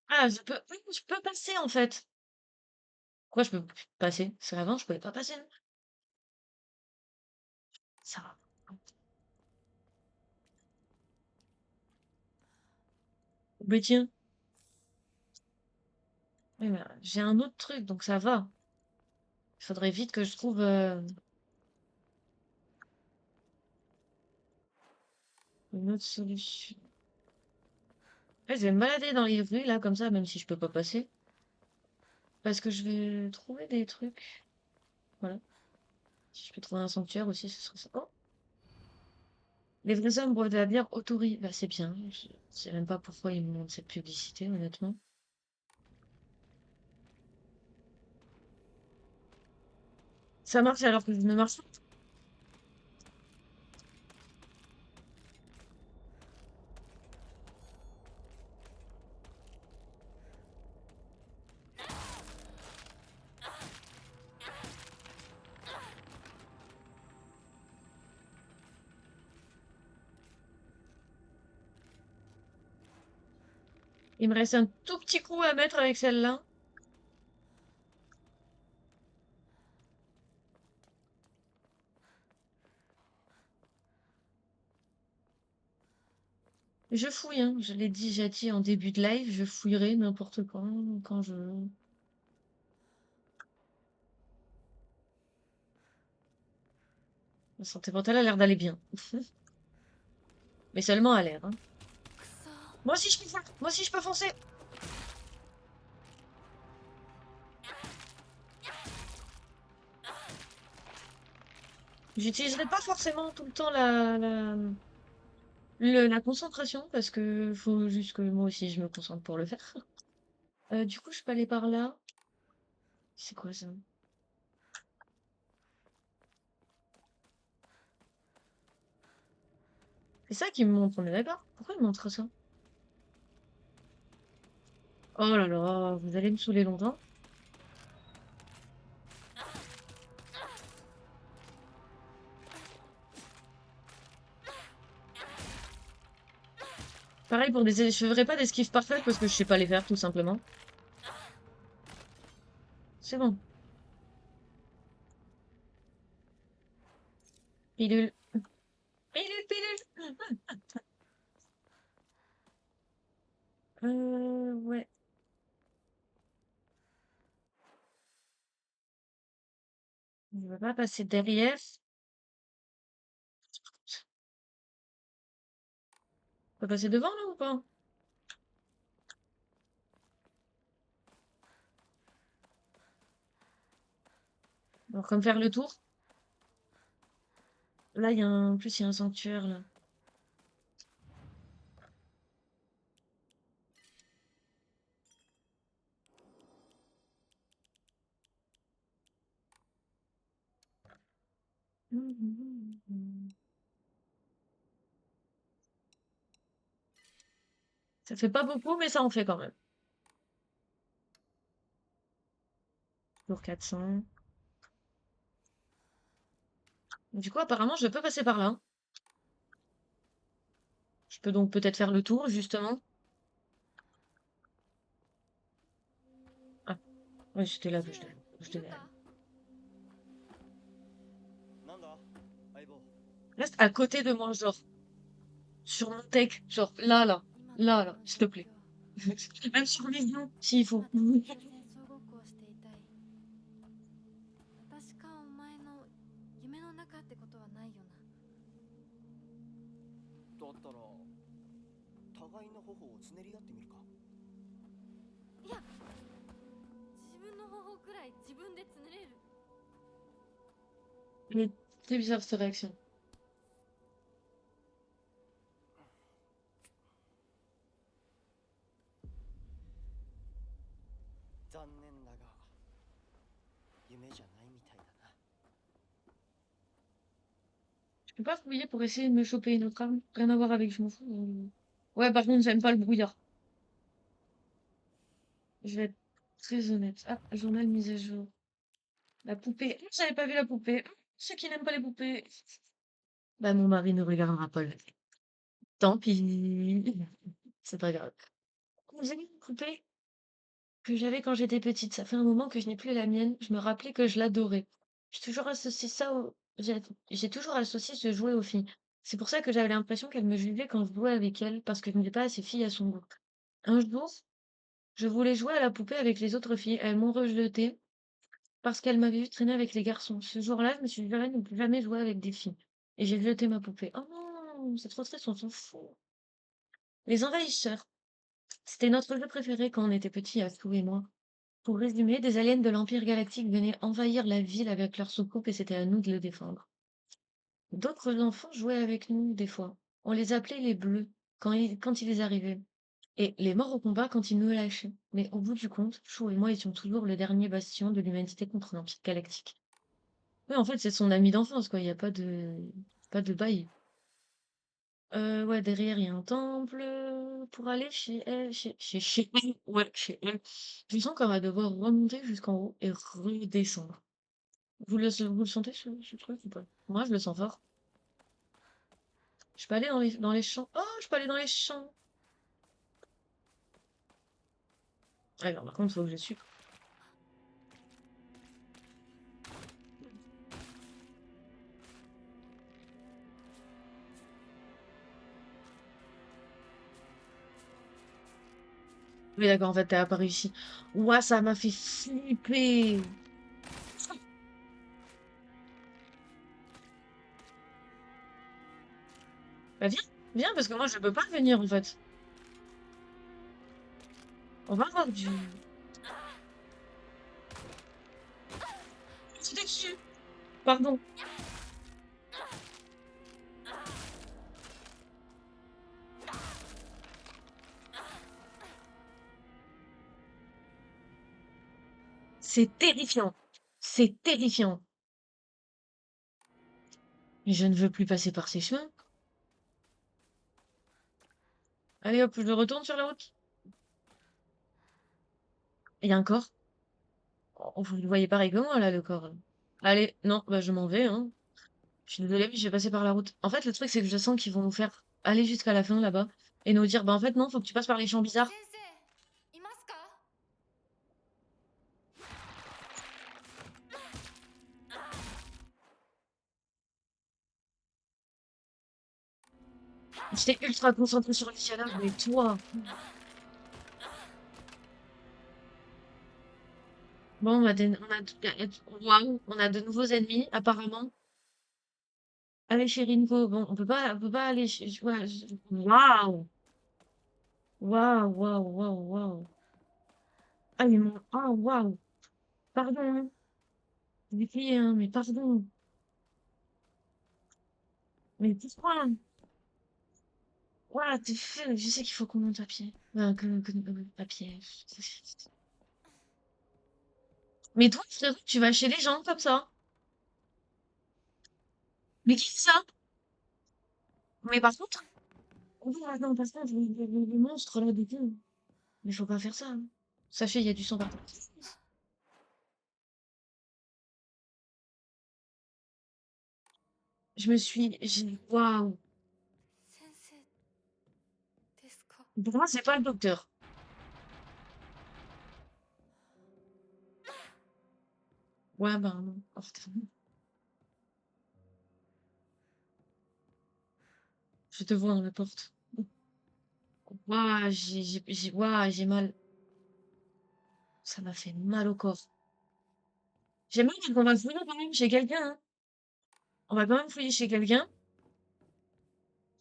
Ah, oui, je peux passer en fait. Pourquoi je peux passer? Parce qu'avant, je pouvais pas passer. Non. Ça va. Mais tiens, oui, mais, j'ai un autre truc, donc ça va. Il faudrait vite que je trouve une autre solution. Ouais, je vais me balader dans les rues, là, comme ça, même si je peux pas passer. Parce que je vais trouver des trucs. Voilà. Si je peux trouver un sanctuaire aussi, ce serait ça. Oh! Les vrais hommes boivent de la bière autorisée. Bah, c'est bien. Je sais même pas pourquoi ils me montrent cette publicité, honnêtement. Ça marche alors que je ne marche pas. Il me reste un tout petit coup à mettre avec celle-là. Je fouille, hein. Je l'ai déjà dit en début de live, je fouillerai n'importe quand je... Ma santé mentale a l'air d'aller bien. Mais seulement à l'air, hein. くそ。 Moi aussi je peux faire. Moi aussi je peux foncer. J'utiliserai pas forcément tout le temps la concentration parce que faut juste que moi aussi je me concentre pour le faire. Du coup, je peux aller par là. C'est quoi ça? C'est ça qui me montre, on est d'accord? Pourquoi il me montre ça? Oh là là, vous allez me saouler longtemps. Pareil pour je ferai pas d'esquive parfaite parce que je sais pas les faire tout simplement. C'est bon. Pilule. Pilule, pilule. Ouais. Je veux pas passer derrière. On peut passer devant là ou pas? Alors, comme faire le tour. Là, il y a un... En plus, il y a un sanctuaire là. Ça fait pas beaucoup, mais ça en fait quand même. Pour 400. Du coup, apparemment, je peux passer par là. Je peux donc peut-être faire le tour, justement. Ah, ouais, j'étais là, je devais aller. なんだ相棒。 Reste à côté de moi, genre, sur mon tech, genre, là, s'il te plaît. Même sur mes yeux, s'il faut. 戦争ごっこをしていたい。私かお前の夢の中ってことはないよな。だったら互いの頬をつねり合ってみるか。いや、自分の頬くらい自分でつねれる。 Mais c'est bizarre cette réaction. 残念だが夢じゃないみたいだな。 Je peux pas fouiller pour essayer de me choper une autre arme. Rien à voir avec, je m'en fous. Ouais, par contre, j'aime pas le brouillard. Je vais être très honnête. Ah, journal mise à jour. La poupée. J'avais pas vu la poupée. Ceux qui n'aiment pas les poupées. Bah, mon mari ne regardera pas le... Tant pis. C'est pas grave. Vous avez une poupée que j'avais quand j'étais petite. Ça fait un moment que je n'ai plus la mienne. Je me rappelais que je l'adorais. J'ai toujours associé ça au... J'ai toujours associé ce jouet aux filles. C'est pour ça que j'avais l'impression qu'elle me jugeait quand je jouais avec elle, parce que je n'étais pas assez fille à son goût. Un jour, je voulais jouer à la poupée avec les autres filles. Elles m'ont rejetée parce qu'elles m'avaient vu traîner avec les garçons. Ce jour-là, je me suis jurée de ne plus jamais jouer avec des filles. Et j'ai jeté ma poupée. Oh non, c'est trop triste, on s'en fout. Les envahisseurs. C'était notre jeu préféré quand on était petits, Astou et moi. Pour résumer, des aliens de l'Empire galactique venaient envahir la ville avec leurs soucoupes et c'était à nous de le défendre. D'autres enfants jouaient avec nous, des fois. On les appelait les bleus, quand ils arrivaient. Et les morts au combat quand ils nous lâchaient. Mais au bout du compte, Chou et moi étions toujours le dernier bastion de l'humanité contre l'Empire galactique. Oui, en fait, c'est son ami d'enfance, quoi. Il n'y a pas de bail. Ouais, derrière, il y a un temple pour aller chez elle, chez elle, ouais, chez elle. Je sens qu'on va devoir remonter jusqu'en haut et redescendre. Vous le sentez, ce truc ou pas? Moi, je le sens fort. Je peux aller dans les champs. Oh, je peux aller dans les champs. Alors, par contre, faut que je suis. Oui, d'accord, en fait, t'as apparu ici. Ouah, ça m'a fait flipper. Bah, viens, parce que moi, je peux pas venir, en fait. On va avoir du... C'était dessus. Pardon. C'est terrifiant. C'est terrifiant. Mais je ne veux plus passer par ces chemins. Allez hop, je retourne sur la route. Il y a un corps. Oh, vous le voyez pareil que moi, là, le corps. Allez, non, bah je m'en vais, hein. Je suis désolée, mais je vais passer par la route. En fait, le truc, c'est que je sens qu'ils vont nous faire aller jusqu'à la fin, là-bas, et nous dire, bah en fait, non, faut que tu passes par les champs bizarres. 先生いますか？ J'étais ultra concentrée sur le dialogue, mais toi. Bon, waouh, on a de nouveaux ennemis, apparemment. Allez chez Ringo. Bon, on peut pas aller chez, ouais, waouh. Waouh, waouh, waouh, waouh. Ah, mais mon, ah, waouh. Pardon, hein. J'ai crié, hein, mais pardon. Mais pourquoi? Ouah, t'es fou. Je sais qu'il faut qu'on monte à pied. À pied. Mais toi, frérot, tu vas chez les gens comme ça. Mais qui c'est ça? Mais par contre, oui, ah non, par contre, le monstre là, du coup. Mais faut pas faire ça, hein. Sachez, il y a du sang partout. Waouh. 先生ですか？ Pour moi, c'est pas le docteur. Ouais, ben non. Oh, putain. Je te vois dans la porte. Waouh, waouh, j'ai mal. Ça m'a fait mal au corps. J'ai mal qu'on va fouiller quand même chez quelqu'un, hein. On va quand même fouiller chez quelqu'un.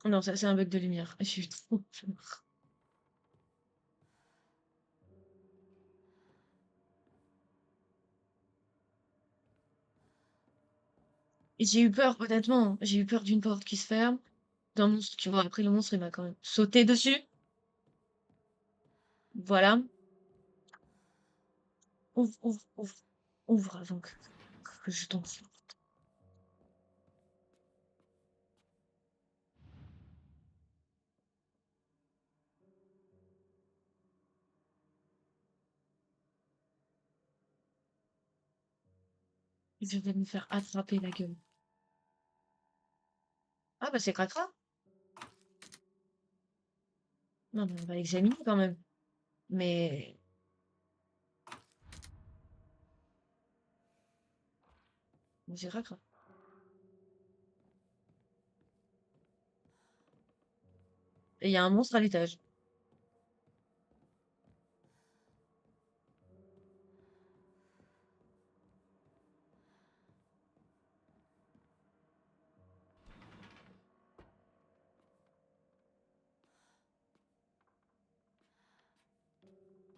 Non, ça, c'est un bug de lumière. Je suis trop peur. Et j'ai eu peur, honnêtement. J'ai eu peur d'une porte qui se ferme. D'un monstre, tu vois. Après, le monstre, il m'a quand même sauté dessus. Voilà. Ouvre, ouvre, ouvre. Ouvre avant que je tombe. Je vais me faire attraper la gueule. Ah, bah, c'est cracra. Non, mais on va examiner quand même. Mais c'est cracra. Et il y a un monstre à l'étage.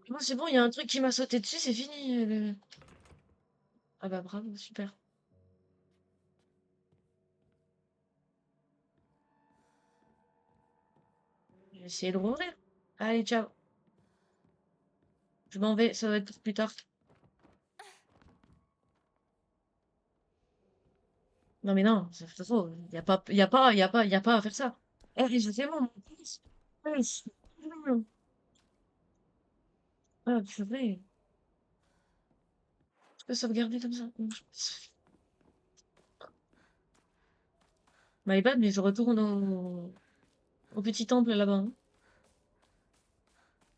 Bon, c'est bon, il y a un truc qui m'a sauté dessus, c'est fini. Ah bah bravo, super. Je vais essayer de rouvrir. Allez, ciao. Je m'en vais, ça va être pour plus tard. Non mais non, c'est faux. Y a pas à faire ça. Eh, je sais bon, mon fils. Ouais, ah, purée. Je peux sauvegarder comme ça. My bad, mais je retourne au petit temple là-bas, hein.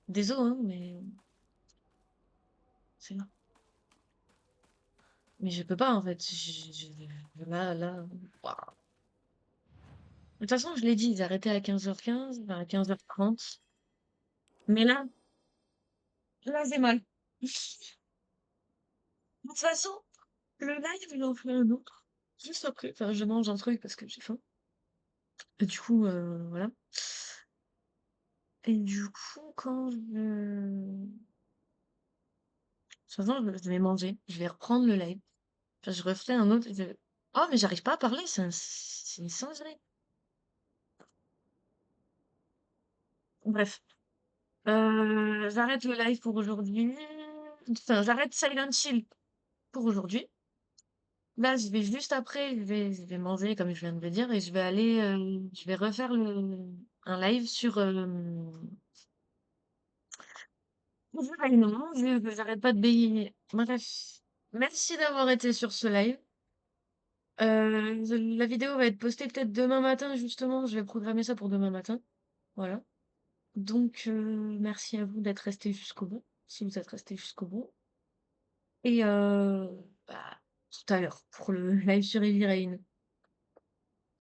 Désolé, hein, mais c'est là. Mais je peux pas en fait. Là. Waouh. De toute façon, je l'ai dit, ils arrêtaient à 15h15, enfin à 15h30. Mais là, c'est mal. De toute façon, le live, il en fait un autre. Juste après. Enfin, je mange un truc parce que j'ai faim. Et du coup, voilà. Et du coup, quand je... De toute façon, je vais manger. Je vais reprendre le live. Enfin, je referai un autre. Oh, mais j'arrive pas à parler, c'est une singerie. Bref. J'arrête le live pour aujourd'hui. Enfin, j'arrête Silent Hill pour aujourd'hui. Là, je vais juste après, je vais manger, comme je viens de le dire, et je vais refaire un live sur non, j'arrête pas de bégayer. Bref, merci d'avoir été sur ce live. La vidéo va être postée peut-être demain matin, justement. Je vais programmer ça pour demain matin. Voilà. Donc, merci à vous d'être restés jusqu'au bout, si vous êtes restés jusqu'au bout. Et bah, tout à l'heure pour le live sur Heavy Rain.